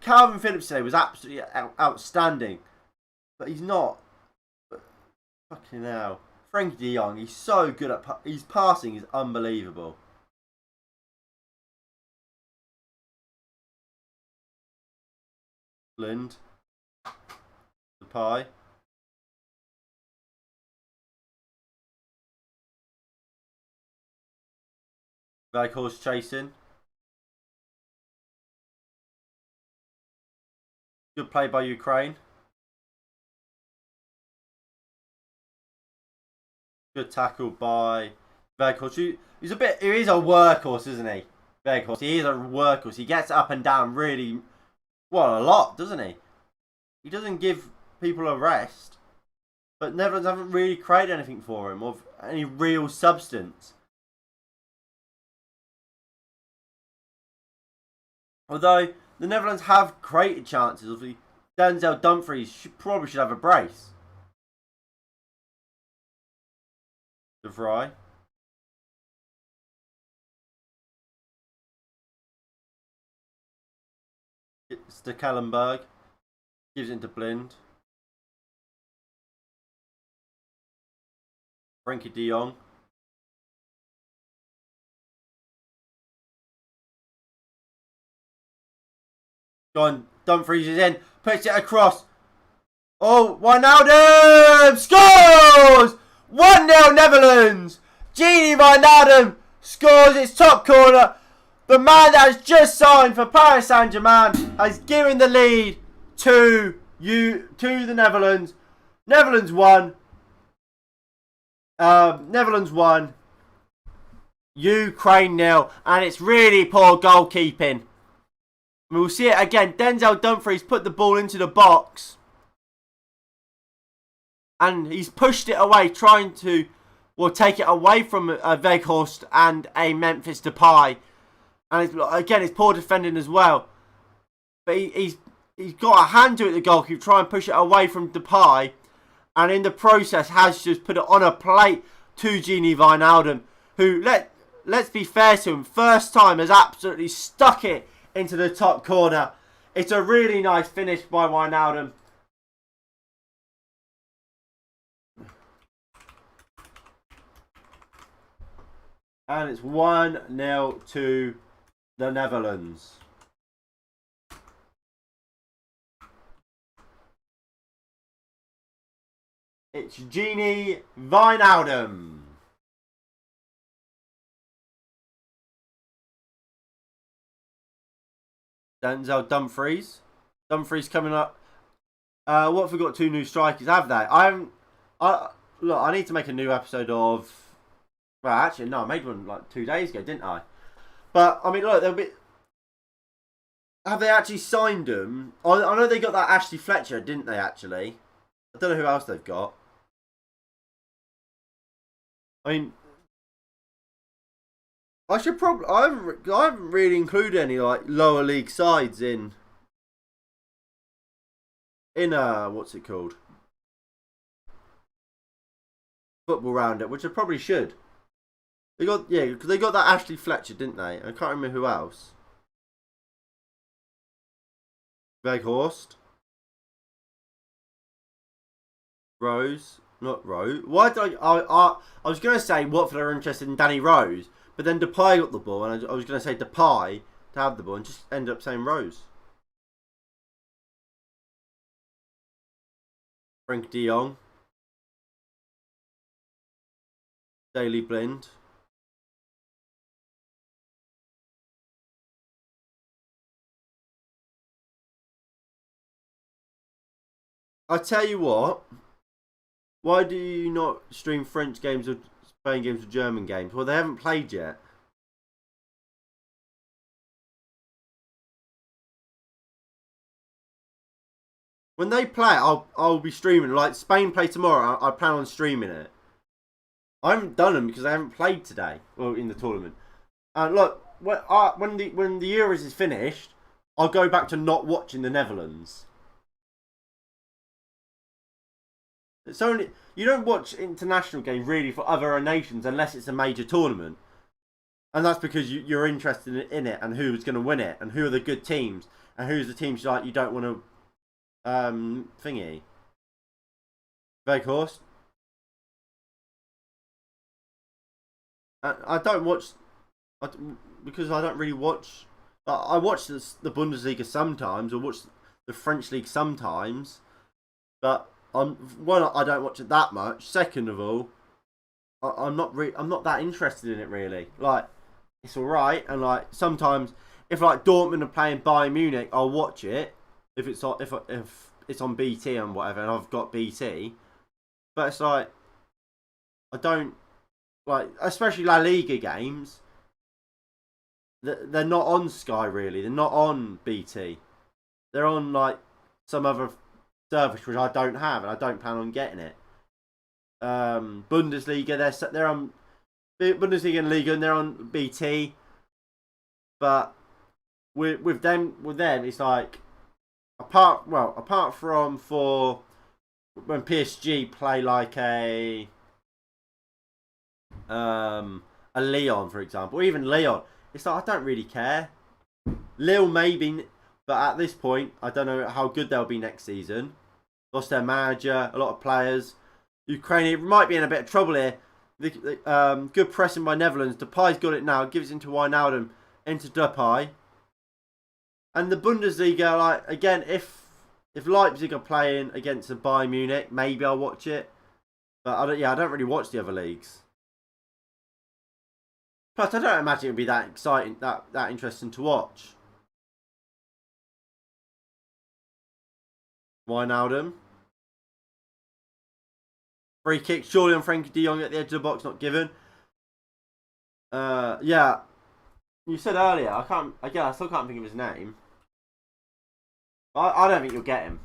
Calvin Phillips today was absolutely outstanding, but he's not. But fucking hell, Frankie de Jong, he's so good at his passing is unbelievable. Lind, Depay. Weghorst chasing. Good play by Ukraine. Good tackle by Weghorst. He's he is a workhorse, isn't he? Weghorst. He is a workhorse. He gets up and down really, well, a lot, doesn't he? He doesn't give people a rest. But Netherlands haven't really created anything for him of any real substance. Although the Netherlands have created chances. Obviously, Denzel Dumfries probably should have a brace. De Vrij. It's to Kellenberg. Gives it to Blind. Frenkie de Jong. Go on, Dumfries is in. Puts it across. Oh, Wijnaldum scores! 1-0 Netherlands. Gini Wijnaldum scores its top corner. The man that has just signed for Paris Saint-Germain has given the lead to the Netherlands. Netherlands won. Netherlands won. Ukraine 0, and it's really poor goalkeeping. We'll see it again. Denzel Dumfries put the ball into the box. And he's pushed it away, trying to take it away from Weghorst and a Memphis Depay. And it's poor defending as well. But he's got a hand to it, the goalkeeper, try and push it away from Depay. And in the process has just put it on a plate to Gini Wijnaldum, who, let's be fair to him, first time has absolutely stuck it into the top corner. It's a really nice finish by Wijnaldum. And it's 1-0 to the Netherlands. It's Gini Wijnaldum. Denzel Dumfries. Dumfries coming up. What have we got? 2 new strikers, have they? Look, I need to make a new episode of... Well, actually, no, I made one like 2 days ago, didn't I? But, I mean, look, they'll be... Have they actually signed them? I know they got that Ashley Fletcher, didn't they, actually? I don't know who else they've got. I mean... I haven't really included any, like, lower league sides in... what's it called? Football Roundup, which I probably should. Because they got that Ashley Fletcher, didn't they? I can't remember who else. Weghorst. Rose. Not Rose. Why did I was going to say Watford are interested in Danny Rose, but then Depay got the ball, and I was going to say Depay to have the ball, and just ended up saying Rose. Frenkie de Jong. Daley Blind. I tell you what. Why do you not stream French games or Spain games or German games? Well, they haven't played yet. When they play, I'll be streaming. Like Spain play tomorrow, I plan on streaming it. I haven't done them because I haven't played today. Well, in the tournament. And look, when the Euros is finished, I'll go back to not watching the Netherlands. It's only you don't watch international games really for other nations unless it's a major tournament, and that's because you're interested in it and who's going to win it and who are the good teams and who's the teams like you don't want to thingy. Weghorst. I don't watch because I don't really watch. I watch the Bundesliga sometimes, or watch the French league sometimes, but one, I don't watch it that much. Second of all, I'm not that interested in it really. Like, it's all right, and like sometimes if like Dortmund are playing Bayern Munich, I'll watch it if it's on BT and whatever, and I've got BT. But it's like I don't like, especially La Liga games. They're not on Sky really. They're not on BT. They're on like some other service which I don't have, and I don't plan on getting it. Bundesliga, they're on Bundesliga and Liga, and they're on BT. But with them, it's like apart from for when PSG play like a Lyon, for example, or even Lyon, it's like I don't really care. Lille maybe, but at this point, I don't know how good they'll be next season. Lost their manager, a lot of players. Ukraine might be in a bit of trouble here. Good pressing by Netherlands. Depay's got it now. Gives it into Wijnaldum. Into Depay. And the Bundesliga, like, again, if Leipzig are playing against the Bayern Munich, maybe I'll watch it. But I don't really watch the other leagues. Plus, I don't imagine it would be that exciting, that interesting to watch. Wijnaldum. Free kick, surely on Frenkie de Jong at the edge of the box, not given. Yeah. You said earlier, I still can't think of his name. I don't think you'll get him.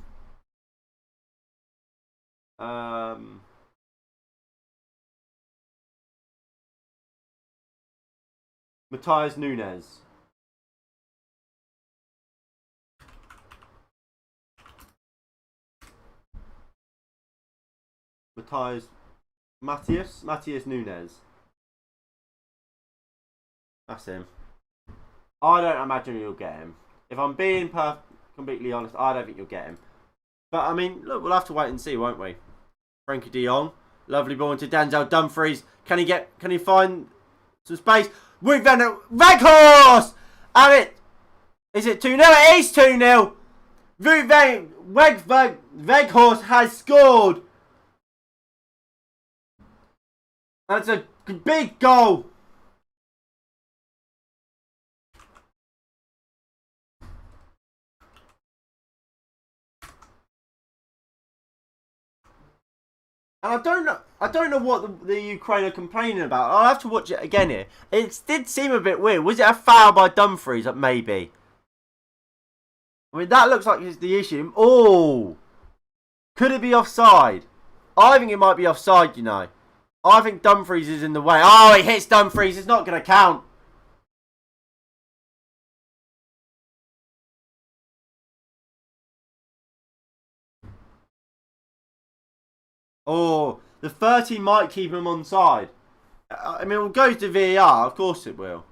Matheus Nunes. Matheus Nunes. That's him. I don't imagine you'll get him. If I'm being completely honest, I don't think you'll get him. But I mean, look, we'll have to wait and see, won't we? Frenkie de Jong, lovely ball into Denzel Dumfries. Can he find some space? Wout van Weghorst! And is it 2-0? It is 2-0. Weghorst has scored. That's a big goal. And I don't know what the Ukraine are complaining about. I'll have to watch it again here. It did seem a bit weird. Was it a foul by Dumfries? Maybe. I mean, that looks like it's the issue. Oh! Could it be offside? I think it might be offside, you know. I think Dumfries is in the way. Oh, it hits Dumfries. It's not going to count. Oh, the 30 might keep him onside. I mean, we'll go to VAR. Of course it will.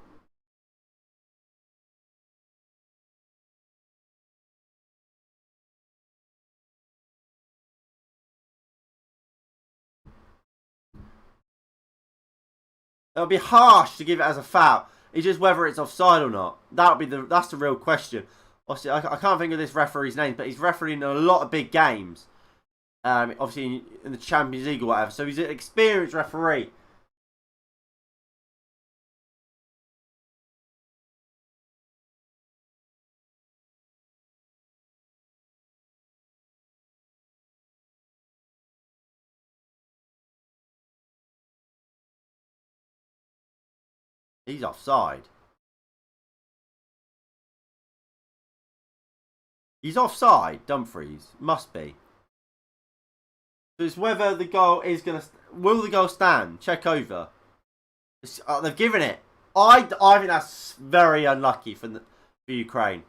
It'll be harsh to give it as a foul. It's just whether it's offside or not. That's the real question. Obviously, I can't think of this referee's name, but he's refereeing a lot of big games. Obviously in the Champions League or whatever. So he's an experienced referee. He's offside. He's offside, Dumfries. Must be. So it's whether the goal is going to... Will the goal stand? Check over. They've given it. I think that's very unlucky for Ukraine.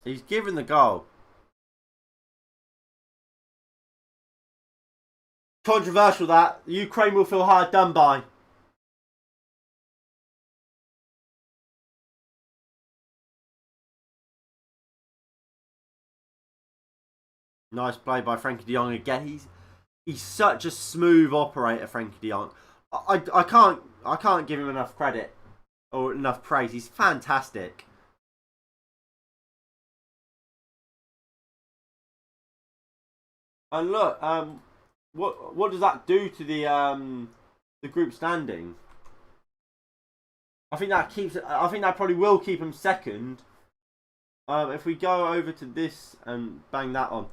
He's given the goal. Controversial that. Ukraine will feel hard done by. Nice play by Frenkie de Jong again. He's such a smooth operator, Frenkie de Jong. I can't give him enough credit or enough praise. He's fantastic. And look, what does that do to the group standing? I think that probably will keep him second. If we go over to this and bang that on.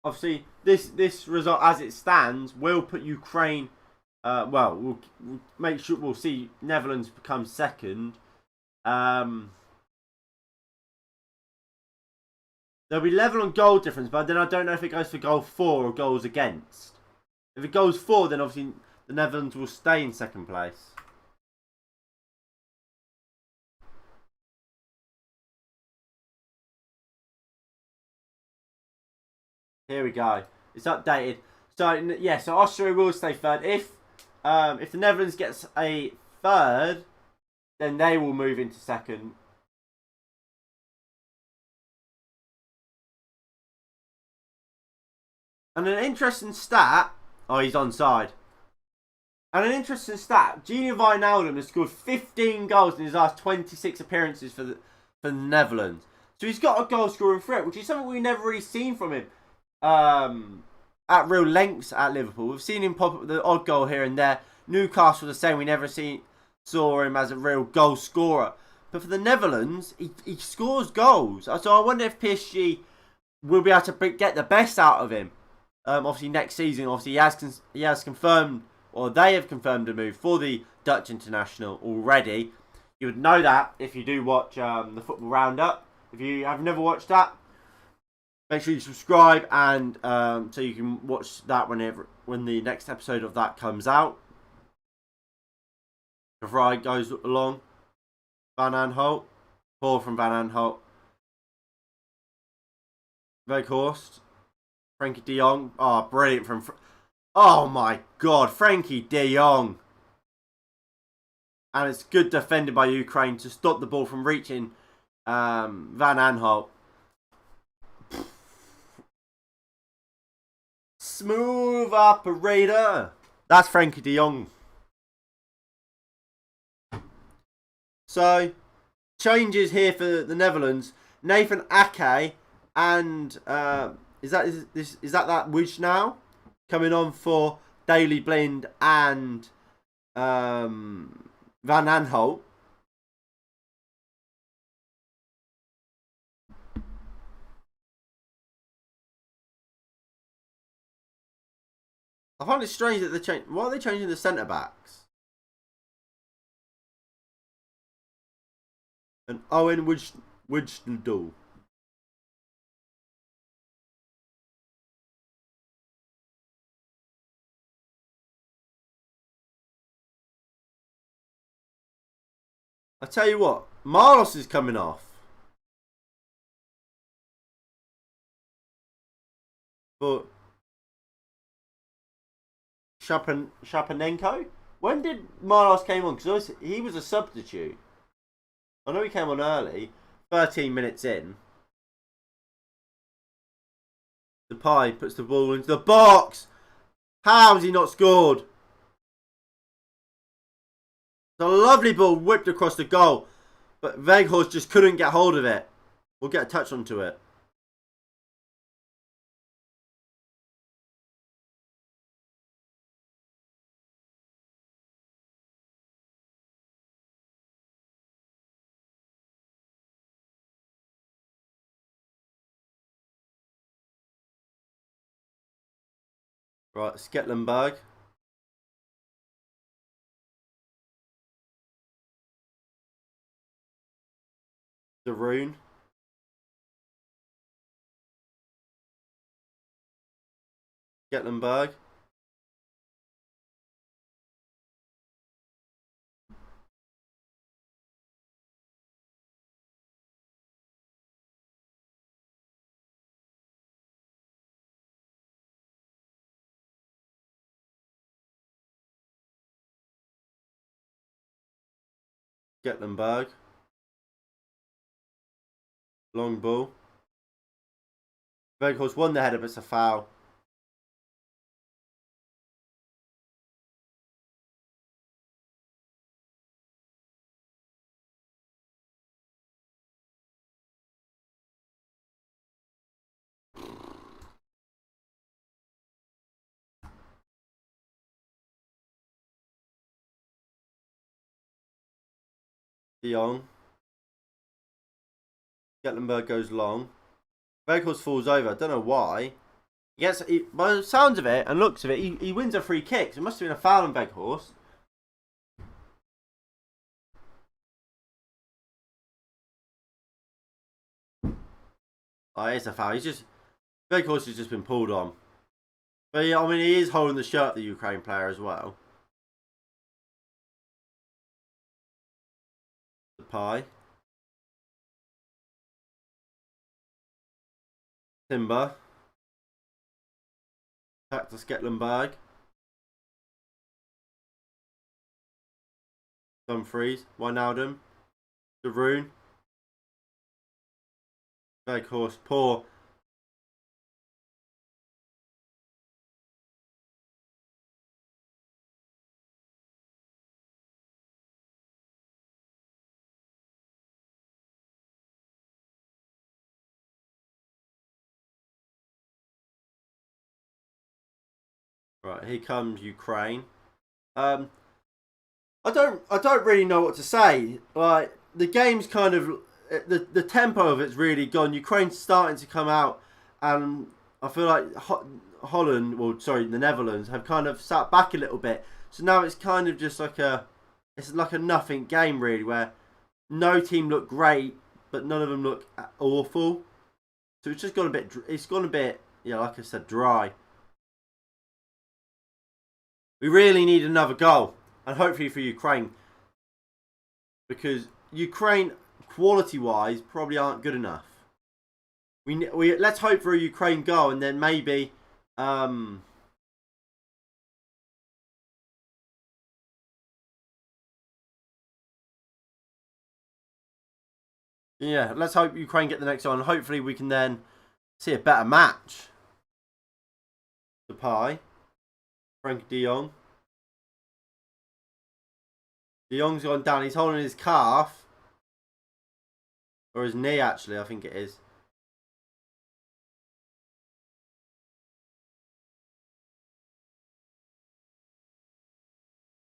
Obviously, this result as it stands will put Ukraine. We'll make sure we'll see Netherlands become second. They'll be level on goal difference, but then I don't know if it goes for goal for or goals against. If it goes for, then obviously the Netherlands will stay in second place. Here we go. It's updated. So yeah, so Austria will stay third. If the Netherlands gets a third, then they will move into second. And an interesting stat. Oh, he's onside. And an interesting stat. Gini Wijnaldum has scored 15 goals in his last 26 appearances for the Netherlands. So he's got a goal scoring threat, which is something we've never really seen from him at real lengths at Liverpool. We've seen him pop up the odd goal here and there. Newcastle the same. We never saw him as a real goal scorer. But for the Netherlands, he scores goals. So I wonder if PSG will be able to get the best out of him. Obviously next season, obviously he has confirmed, or they have confirmed a move for the Dutch international already. You would know that if you do watch the Football Roundup. If you have never watched that, make sure you subscribe, and so you can watch that when the next episode of that comes out. The ride goes along. Van Aanholt. Ball from Van Aanholt. Weghorst. Frenkie de Jong. Oh, brilliant from... Oh my god, Frenkie de Jong. And it's good defended by Ukraine to stop the ball from reaching Van Aanholt. Smooth operator. That's Frenkie de Jong. So, changes here for the Netherlands. Nathan Ake and is that Wish now coming on for Daley Blind and Van Aanholt. I find it strange that they change. Why are they changing the centre backs? And Owen Wijndal. I tell you what, Marlos is coming off. But Shapanenko? When did Marlos came on? Because he was a substitute. I know he came on early, 13 minutes in. Depay puts the ball into the box. How has he not scored? It's a lovely ball whipped across the goal, but Weghorst just couldn't get hold of it. We'll get a touch onto it. Right, Sketlenberg. De Roon. Sketlenberg. Sketlenberg. Long ball. Weghorst won the header, but it's a foul. De Jong. Sketlenberg goes long. Weghorst falls over. I don't know why. By the sounds of it and looks of it, he wins a free kick. So it must have been a foul on Weghorst. Oh, it's a foul. Weghorst has just been pulled on. But yeah, I mean, he is holding the shirt of the Ukraine player as well. The pie. Timber. Back to Sketlenberg. Dumfries. Wijnaldum. De Roon. Weghorst. Poor. Right, here comes Ukraine. I don't really know what to say. Like, the game's kind of the tempo of it's really gone. Ukraine's starting to come out, and I feel like Holland, well, sorry, the Netherlands have kind of sat back a little bit. So now it's kind of just like it's like a nothing game really, where no team look great, but none of them look awful. So it's just gone a bit. It's gone a bit, yeah, like I said, dry. We really need another goal, and hopefully for Ukraine, because Ukraine, quality-wise, probably aren't good enough. We let's hope for a Ukraine goal, and then maybe. Yeah, let's hope Ukraine get the next one. Hopefully we can then see a better match. Depay. Frank de Jong. De Jong's gone down. He's holding his calf. Or his knee, actually, I think it is.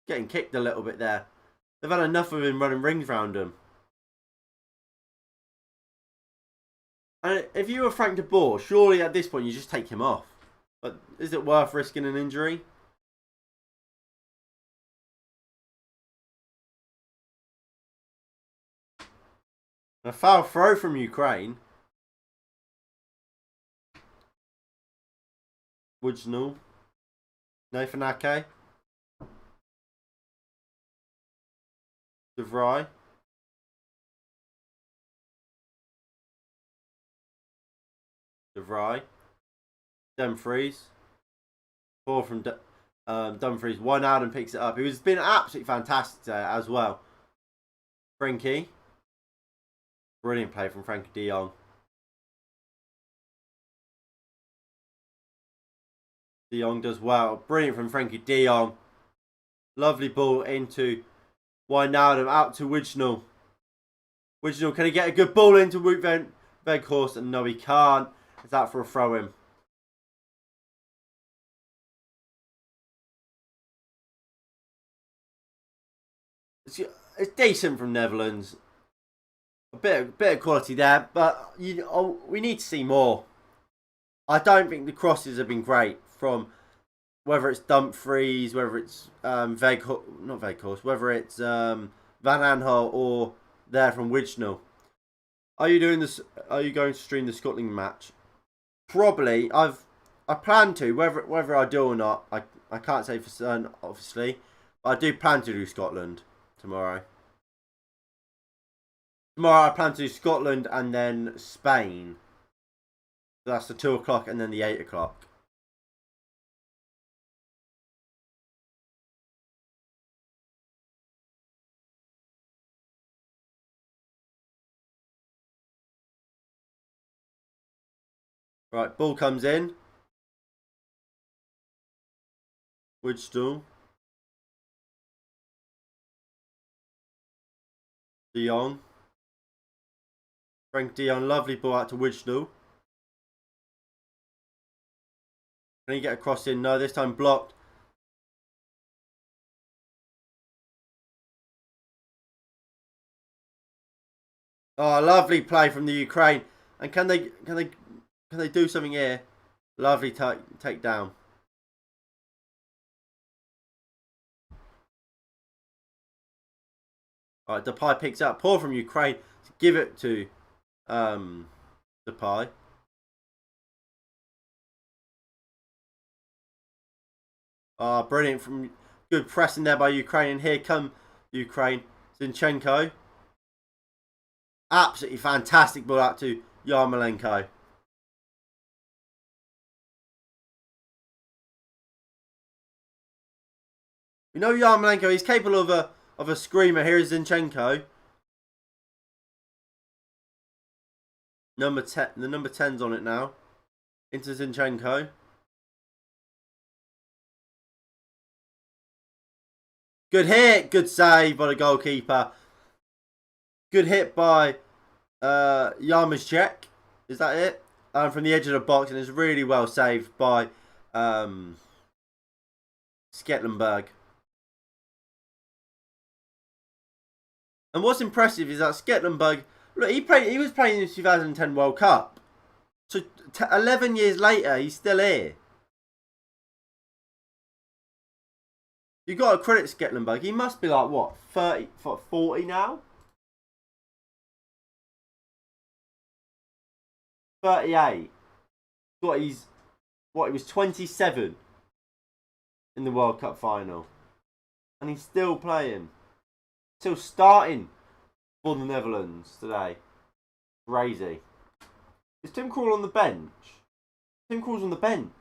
Getting kicked a little bit there. They've had enough of him running rings around him. And if you were Frank de Boer, surely at this point you just take him off. But is it worth risking an injury? A foul throw from Ukraine. Woodsnall. Nathan Ake. De Vrij. De Vrij. Dumfries. Ball from Dumfries. Wijnaldum picks it up. He was been absolutely fantastic today as well. Frankie. Brilliant play from Frankie de Jong. De Jong does well. Brilliant from Frankie de Jong. Lovely ball into Wijnaldum, out to Wijnaldum. Wijnaldum, can he get a good ball into Wout Weghorst? And no, he can't. It's out for a throw-in. It's decent from Netherlands. A bit of quality there, but we need to see more. I don't think the crosses have been great from whether it's Dumfries, whether it's not Weghorst, whether it's Van Aanholt or there from Wijnaldum. Are you doing this? Are you going to stream the Scotland match? Probably. I plan to. Whether I do or not, I can't say for certain, obviously. But I do plan to do Scotland tomorrow. Tomorrow I plan to do Scotland and then Spain. So that's the 2 o'clock and then the 8 o'clock. Right, ball comes in. Woodstool. De Jong. Frank de Jong, lovely ball out to Wijnaldum. Can he get a cross in? No, this time blocked. Oh, lovely play from the Ukraine. And can they do something here? Lovely take down. Alright, Depay picks up. Poor from Ukraine to give it to Depay. Ah, brilliant from good pressing there by Ukraine. And here come Ukraine. Zinchenko. Absolutely fantastic ball out to Yarmolenko. We know Yarmolenko, he's capable of a screamer. Here is Zinchenko. Number 10, the number 10's on it now. Into Zinchenko. Good hit, good save by the goalkeeper. Good hit by Yarmolenko. Is that it? From the edge of the box, and it's really well saved by Sketlenberg. And what's impressive is that Sketlenberg, look, he was playing in the 2010 World Cup. So 11 years later, he's still here. You got to credit Sketlenberg. He must be like what, 40 now? 38. He was 27 in the World Cup final. And he's still playing. Still starting for the Netherlands today. Crazy. Is Tim Krul on the bench? Tim Krul's on the bench.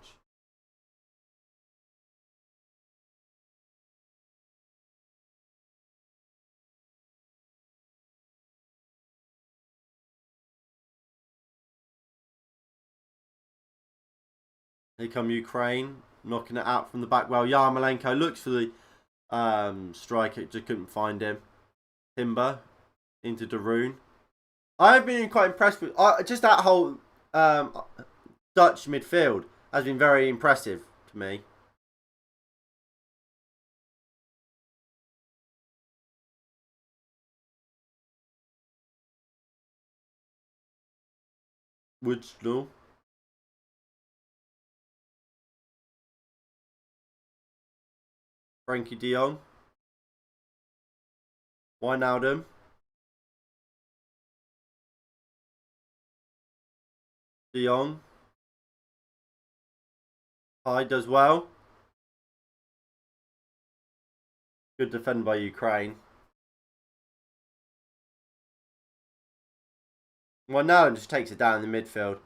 Here come Ukraine, knocking it out from the back. Well, Yarmolenko looks for the striker, just couldn't find him. Timber into Darun. I've been quite impressed with just that whole Dutch midfield has been very impressive to me. Woodstall. Frankie de Jong. Wijnaldum. De Jong. Hyde does well. Good defend by Ukraine. Wijnaldum just takes it down in the midfield.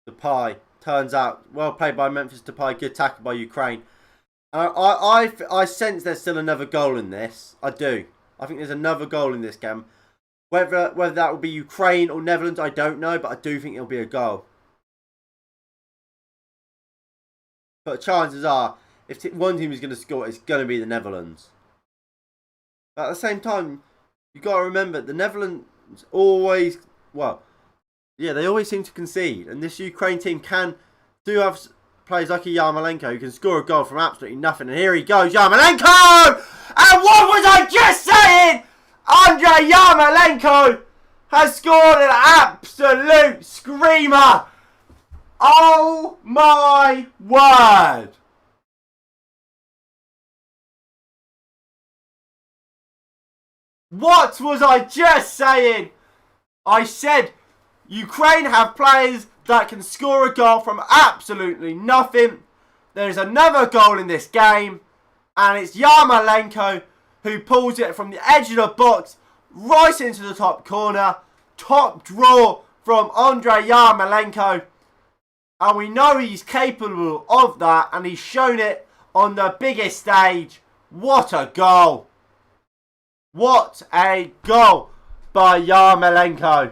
Depay turns out well played by Memphis Depay. Good tackle by Ukraine. I sense there's still another goal in this. I do. I think there's another goal in this game. Whether that will be Ukraine or Netherlands, I don't know, but I do think it'll be a goal. But chances are, if one team is going to score, it's going to be the Netherlands. But at the same time, you've got to remember, the Netherlands always, well, yeah, they always seem to concede. And this Ukraine team do have players like a Yarmolenko who can score a goal from absolutely nothing. And here he goes, Yarmolenko! And what was I just saying? Andrei Yarmolenko has scored an absolute screamer. Oh my word. What was I just saying? I said Ukraine have players that can score a goal from absolutely nothing. There's another goal in this game, and it's Yarmolenko who pulls it from the edge of the box right into the top corner. Top draw from Andrei Yarmolenko, and we know he's capable of that, and he's shown it on the biggest stage. What a goal! What a goal by Yarmolenko!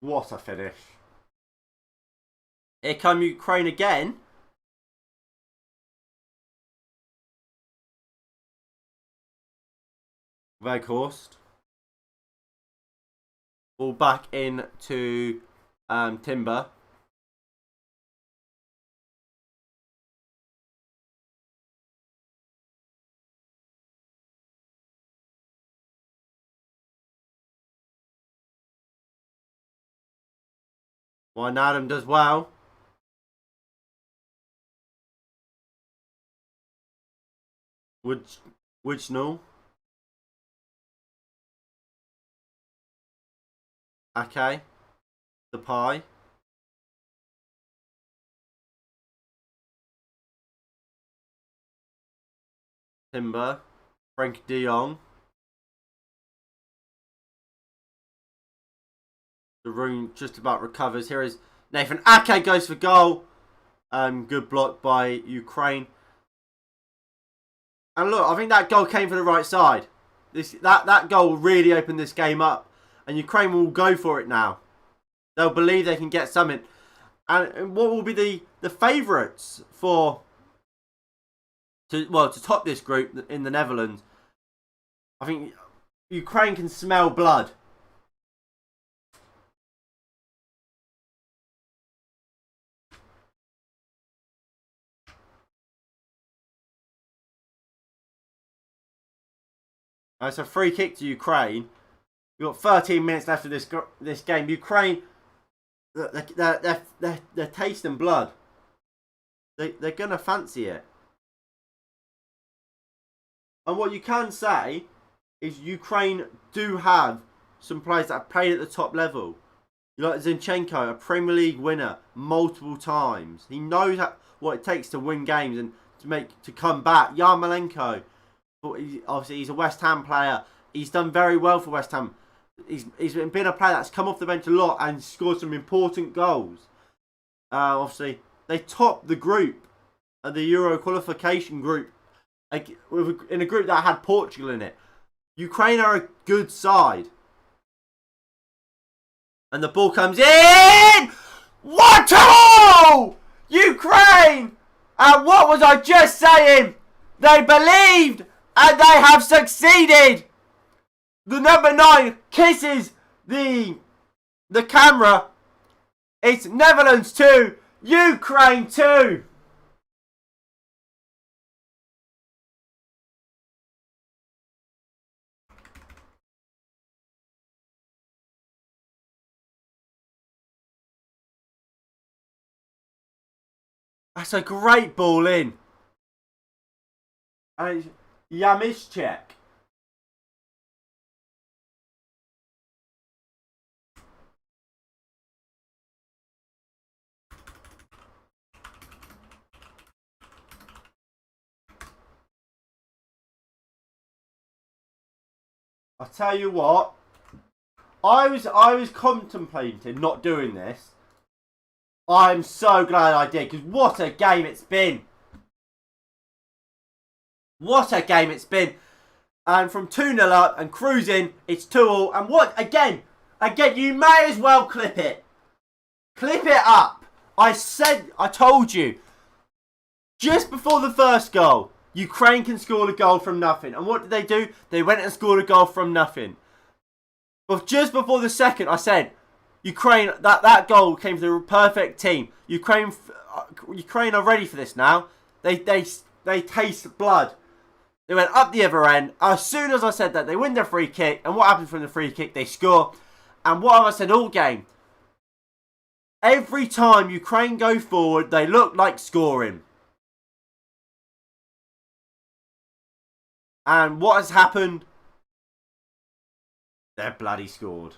What a finish. Here come Ukraine again. Weghorst. Ball back in to Timber. Wijnaldum does well. Woodnall. Okay. Depay. Timber. Frankie de Jong. De Roon just about recovers. Here is Nathan Ake goes for goal. Good block by Ukraine. And look, I think that goal came from the right side. That goal really opened this game up. And Ukraine will go for it now. They'll believe they can get something. And what will be the favourites to top this group in the Netherlands? I think Ukraine can smell blood. It's a free kick to Ukraine. We've got 13 minutes left of this game. Ukraine, they're tasting blood. They're going to fancy it. And what you can say is Ukraine do have some players that have played at the top level. You like Zinchenko, a Premier League winner multiple times. He knows what it takes to win games and to come back. Yarmolenko, obviously he's a West Ham player. He's done very well for West Ham. He's been a player that's come off the bench a lot and scored some important goals. Obviously, they topped the group, the Euro qualification group, in a group that had Portugal in it. Ukraine are a good side. And the ball comes in! 1-2! Ukraine! And what was I just saying? They believed and they have succeeded. The number 9 kisses the camera. It's Netherlands 2, Ukraine 2. That's a great ball in. And it's Yamischek. I'll tell you what. I was contemplating not doing this. I'm so glad I did, because what a game it's been. What a game it's been. And from 2-0 up and cruising, it's 2-2. And what, again, you may as well clip it. Clip it up. I told you. Just before the first goal, Ukraine can score a goal from nothing. And what did they do? They went and scored a goal from nothing. But just before the second, I said, Ukraine, that goal came to the perfect team. Ukraine are ready for this now. They taste blood. They went up the other end. As soon as I said that, they win the free kick. And what happens from the free kick? They score. And what have I said all game? Every time Ukraine go forward, they look like scoring. And what has happened? They're bloody scored.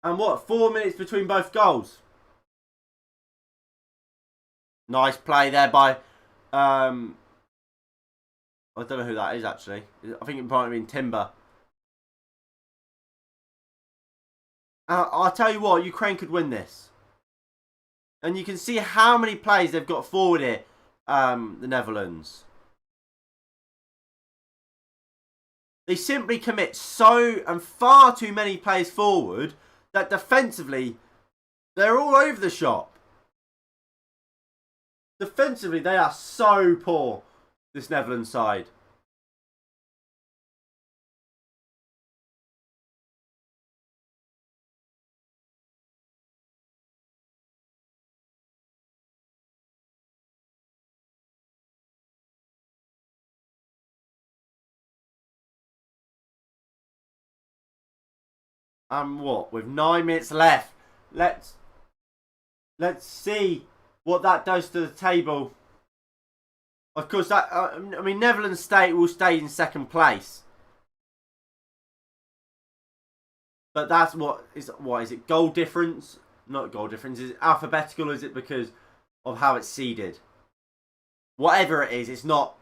And what? 4 minutes between both goals. Nice play there by... I don't know who that is, actually. I think it might have been Timber. I'll tell you what, Ukraine could win this. And you can see how many players they've got forward here, the Netherlands. They simply commit far too many players forward that defensively, they're all over the shop. Defensively, they are so poor, this Netherlands side. And what? With 9 minutes left, let's see what that does to the table. Of course, that Netherlands will stay in second place. But that's what is it? Goal difference? Not goal difference. Is it alphabetical? Or is it because of how it's seeded? Whatever it is, it's not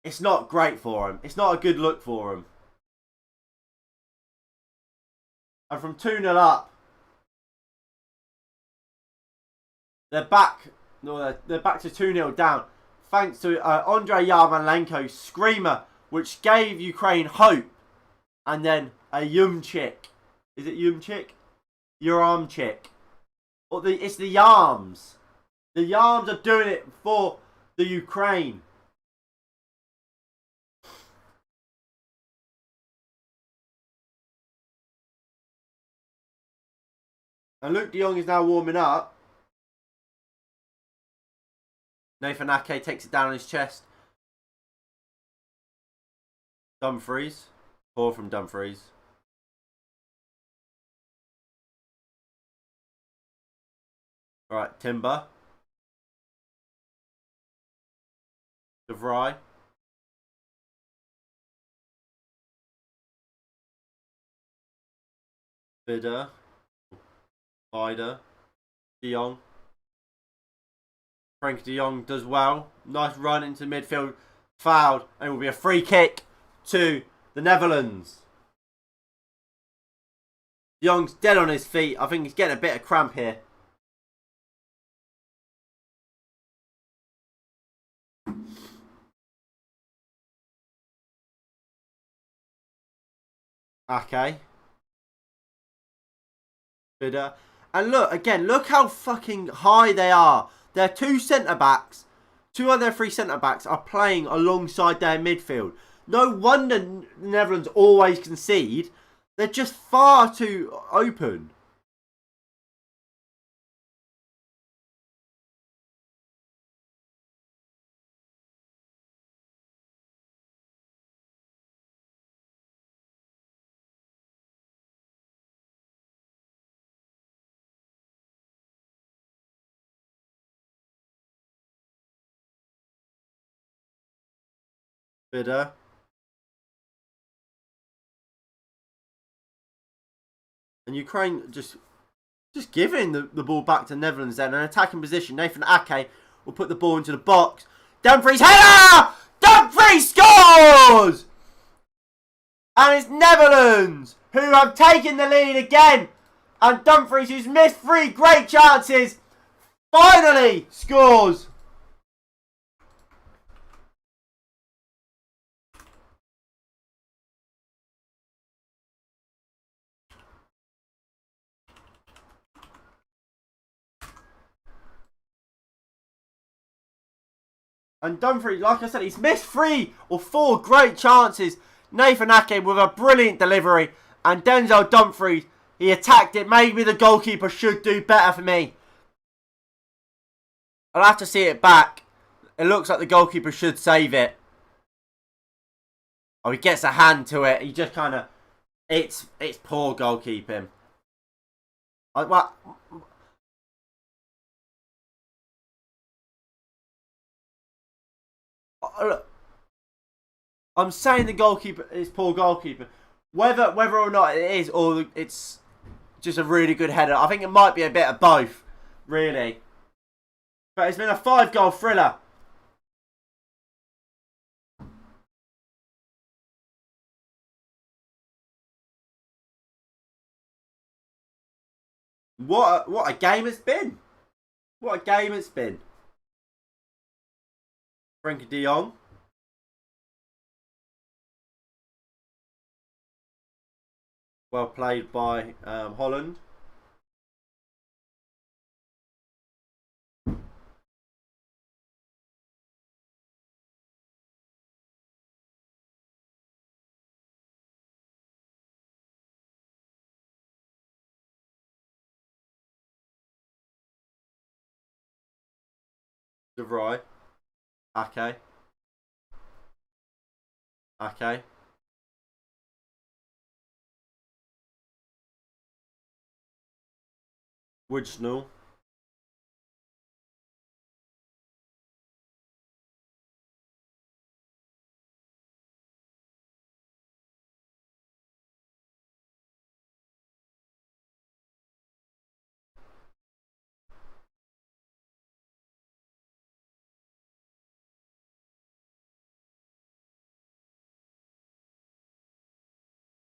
it's not great for him. It's not a good look for him. And from 2-0 up, they're back. No, they're back to 2-0 down. Thanks to Andrei Yarmolenko's screamer, which gave Ukraine hope. And then a Yumchik. Is it Yumchik? Yarmchik. It's the Yarms. The Yarms are doing it for the Ukraine. And Luke de Jong is now warming up. Nathan Ake takes it down on his chest. Dumfries. Poor from Dumfries. Alright, Timber. De Vrij. Bidder. Bider. De Jong. Frank de Jong does well. Nice run into midfield. Fouled. And it will be a free kick to the Netherlands. De Jong's dead on his feet. I think he's getting a bit of cramp here. Okay. Bidder. And look, again, look how fucking high they are. Their two centre-backs, two of their three centre-backs are playing alongside their midfield. No wonder the Netherlands always concede. They're just far too open. Bidder. And Ukraine just giving the ball back to the Netherlands then. An attacking position. Nathan Ake will put the ball into the box. Dumfries header! Dumfries scores! And it's Netherlands who have taken the lead again. And Dumfries, who's missed 3 great chances, finally scores. And Dumfries, like I said, he's missed 3 or 4 great chances. Nathan Ake with a brilliant delivery. And Denzel Dumfries, he attacked it. Maybe the goalkeeper should do better for me. I'll have to see it back. It looks like the goalkeeper should save it. Oh, he gets a hand to it. He just kind of... It's poor goalkeeping. Well, I'm saying the goalkeeper is poor goalkeeper. Whether or not it is, or it's just a really good header, I think it might be a bit of both, really. But it's been a 5-goal thriller. What a game it's been. What a game it's been. Frenkie de Jong. Well played by Holland. De Vrij. Ake. Ake. Wijnal.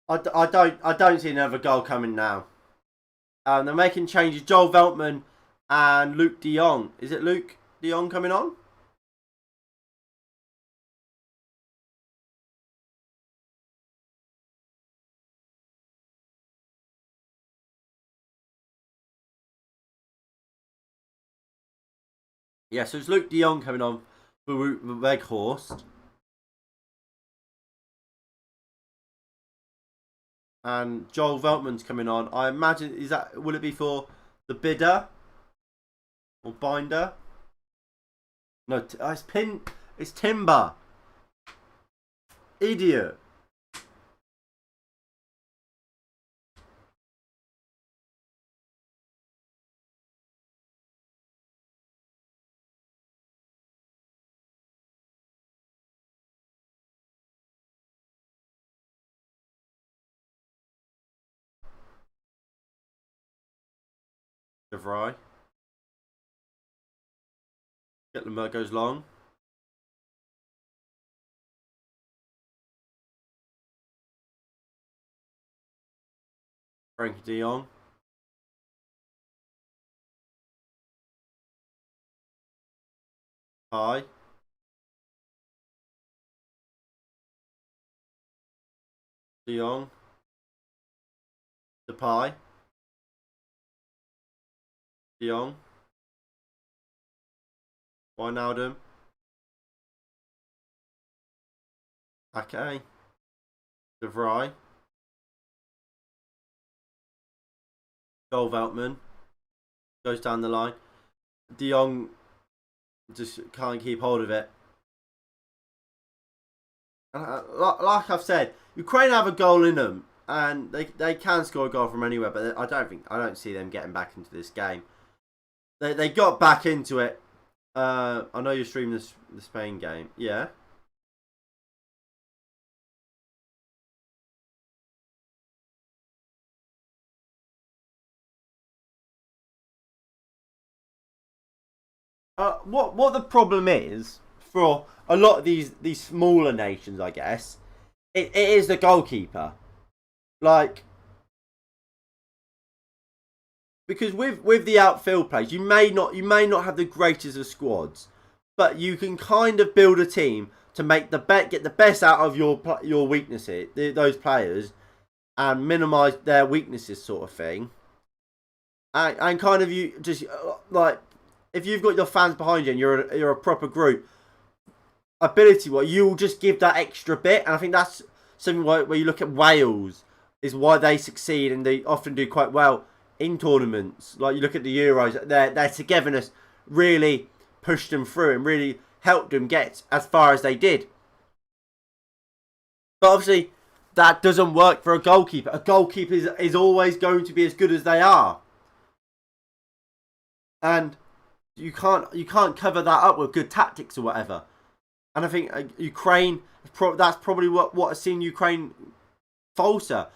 I don't see another goal coming now. They're making changes. Joel Veltman and Luke De Jong. Is it Luke De Jong coming on? Yeah, so it's Luke De Jong coming on for Weghorst. And Joel Veltman's coming on. I imagine, will it be for the bidder or binder? No, it's Timber. Idiot. DeVry. Gatlinburg goes long. Frankie De Jong. High. De Jong. Depay. De Jong. Wijnaldum. Ake. DeVry. Joel Veltman. Goes down the line. De Jong just can't keep hold of it. Like I've said, Ukraine have a goal in them, and they can score a goal from anywhere. But I don't see them getting back into this game. They got back into it. I know you're streaming the Spain game. Yeah. What the problem is for a lot of these smaller nations, I guess, it is the goalkeeper. Like, because with the outfield players, you may not have the greatest of squads, but you can kind of build a team to make get the best out of your weaknesses, those players, and minimise their weaknesses, sort of thing. And kind of you just like, if you've got your fans behind you and you're a proper group, ability wise, you'll just give that extra bit. And I think that's something where you look at Wales is why they succeed and they often do quite well in tournaments. Like you look at the Euros, their togetherness really pushed them through and really helped them get as far as they did. But obviously, that doesn't work for a goalkeeper. A goalkeeper is always going to be as good as they are, and you can't cover that up with good tactics or whatever. And I think Ukraine, that's probably what has seen Ukraine falter.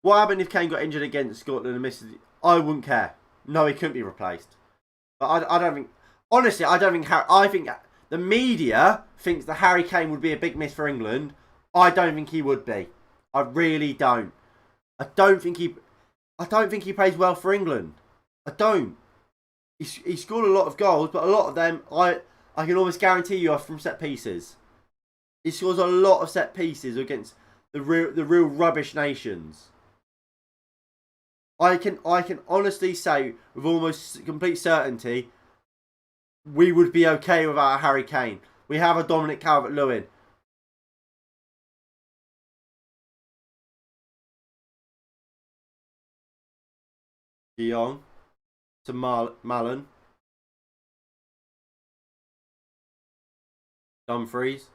What happened if Kane got injured against Scotland and misses? I wouldn't care. No, he couldn't be replaced. But I don't think. Honestly, I don't think. I think the media thinks that Harry Kane would be a big miss for England. I don't think he would be. I really don't. I don't think he plays well for England. I don't. He scored a lot of goals, but a lot of them I can almost guarantee you are from set pieces. He scores a lot of set pieces against the real rubbish nations. I can honestly say with almost complete certainty we would be okay without Harry Kane. We have a Dominic Calvert-Lewin. De Jong to Malen. Dumfries.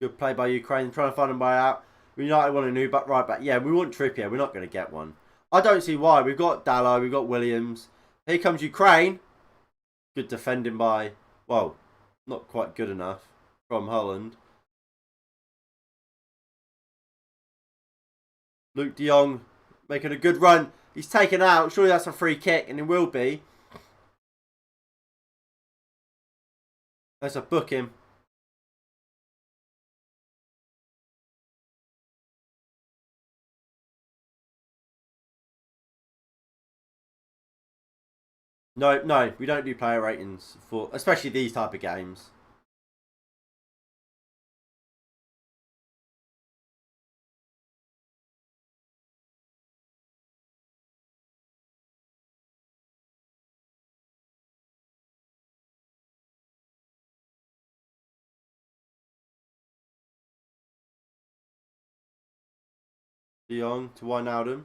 Good play by Ukraine, trying to find a way out. United want a new right back. Yeah, we want Trippier. We're not going to get one. I don't see why. We've got Dalot, we've got Williams. Here comes Ukraine. Good defending by, well, not quite good enough from Holland. Luke de Jong making a good run. He's taken out. Surely that's a free kick, and it will be. Let's book him. No, no, we don't do player ratings for, especially these type of games. De Jong to Wijnaldum.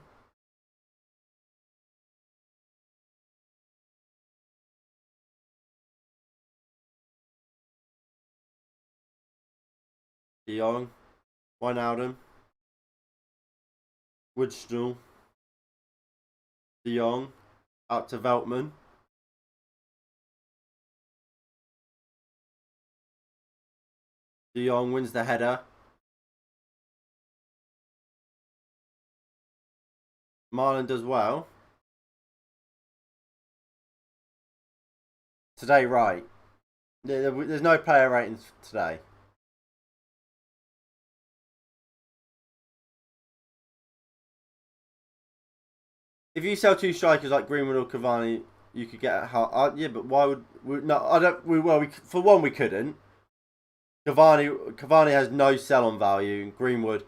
De Jong, Wijnaldum, Woodstool, De Jong, out to Veltman. De Jong wins the header. Marlon does well. Today, right. There's no player ratings today. If you sell two strikers like Greenwood or Cavani, you could get yeah, but why would no? I don't. For one, we couldn't. Cavani has no sell-on value. And Greenwood,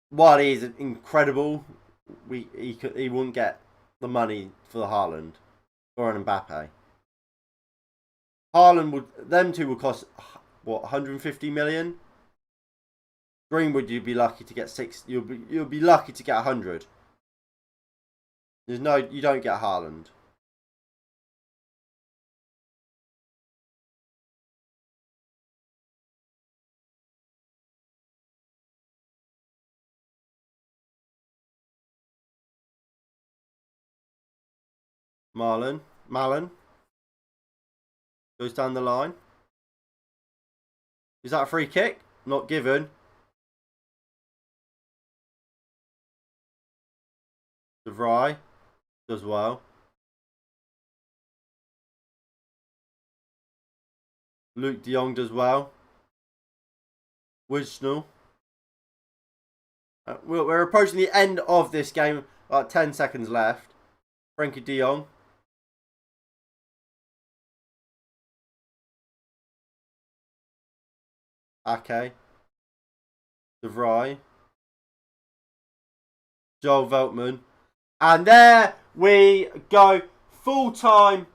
while he is incredible, he wouldn't get the money for the Haaland or an Mbappe. Them two would cost what 150 million. Greenwood, you'd be lucky to get six. You'll be lucky to get 100. You don't get Haaland. Malen goes down the line. Is that a free kick? Not given. De Vrij does well. Luke de Jong does well. Wijnaldum. We're approaching the end of this game. 10 seconds left. Frenkie de Jong. Ake. De Vrij. Joel Veltman. And there we go. Full time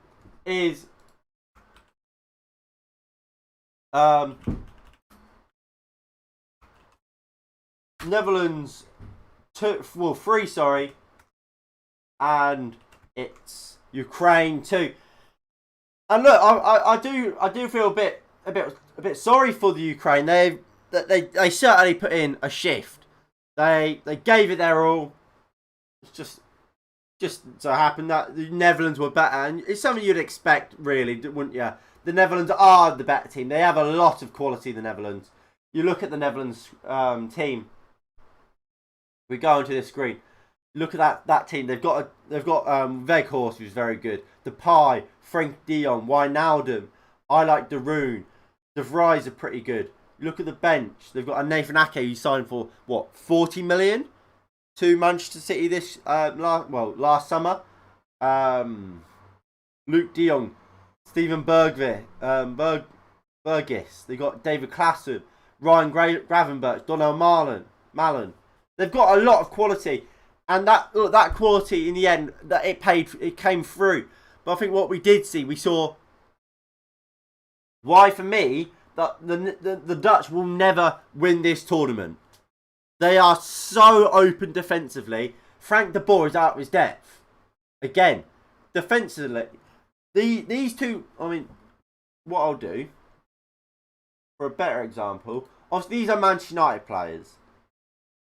is Netherlands 3, sorry, and it's Ukraine 2. And look, I do feel a bit sorry for the Ukraine. They certainly put in a shift. They gave it their all. It's just so happened that the Netherlands were better, and it's something you'd expect, really, wouldn't you? The Netherlands are the better team. They have a lot of quality. The Netherlands. You look at the Netherlands team. We go onto this screen. Look at that team. They've got Weghorst, who's very good. Depay, Frank de Jong, Wijnaldum. I like De Roon. De Vries are pretty good. Look at the bench. They've got a Nathan Ake who signed for what 40 million to Manchester City this last summer. Luke de Jong, Steven Burgess. They got David Klaassen, Ryan Gravenberch, Donnell Malen. They've got a lot of quality, and that quality in the end that it came through. But I think what we did see, we saw why for me that the Dutch will never win this tournament. They are so open defensively. Frank de Boer is out of his depth again. Defensively, these two. I mean, what I'll do for a better example. Obviously, these are Manchester United players.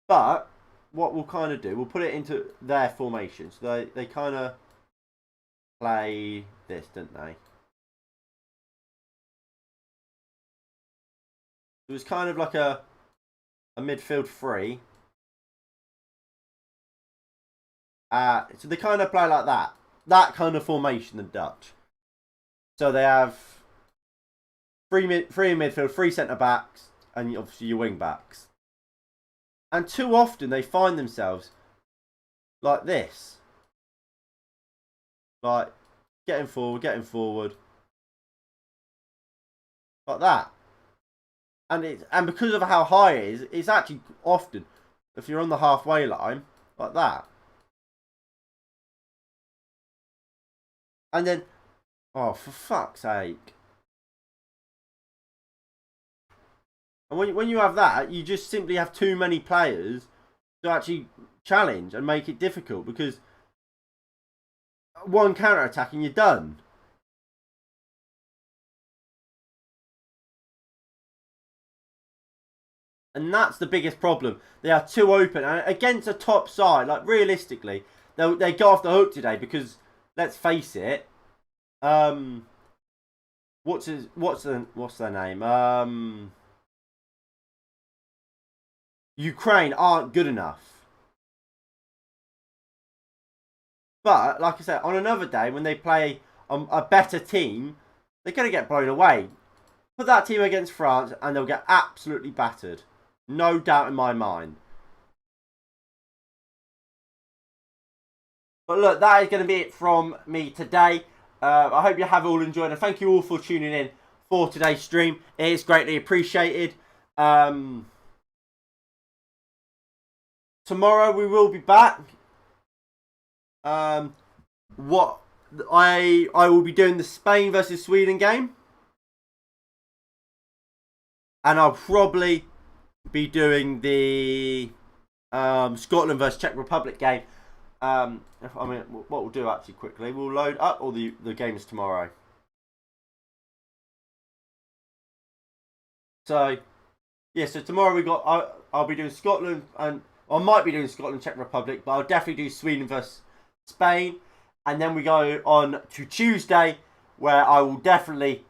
But what we'll kind of do, we'll put it into their formation. So they kind of play this, don't they? It was kind of like a midfield 3. So they kind of play like that. That kind of formation, the Dutch. So they have three in midfield, 3 centre-backs, and obviously your wing-backs. And too often they find themselves like this. Like, getting forward. Like that. And because of how high it is, it's actually often, if you're on the halfway line, like that. And then, oh, for fuck's sake. And when you have that, you just simply have too many players to actually challenge and make it difficult, because one counter-attack and you're done. And that's the biggest problem. They are too open. And against a top side, like realistically, they go off the hook today because, let's face it, what's their name? Ukraine aren't good enough. But like I said, on another day when they play a better team, they're going to get blown away. Put that team against France and they'll get absolutely battered. No doubt in my mind. But look, that is going to be it from me today. I hope you have all enjoyed, and thank you all for tuning in for today's stream. It is greatly appreciated. Tomorrow we will be back. What I will be doing the Spain versus Sweden game, and I'll probably be doing the Scotland versus Czech Republic game. What we'll do actually quickly, we'll load up all the games tomorrow. So yeah, so tomorrow we got I'll be doing Scotland, and I might be doing Scotland Czech Republic, but I'll definitely do Sweden versus Spain, and then we go on to Tuesday, where I will definitely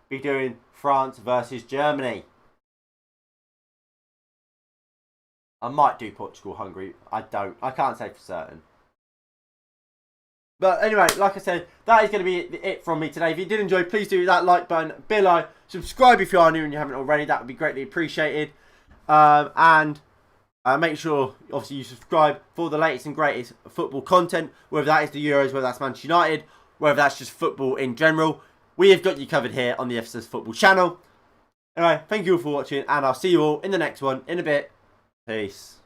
be doing France versus Germany. I might do Portugal, Hungary. I can't say for certain. But anyway, like I said, that is going to be it from me today. If you did enjoy, please do that like button below. Subscribe if you are new and you haven't already. That would be greatly appreciated. And make sure, obviously, you subscribe for the latest and greatest football content. Whether that is the Euros, whether that's Manchester United, whether that's just football in general. We have got you covered here on the FSS Football channel. Anyway, thank you all for watching, and I'll see you all in the next one in a bit. Peace.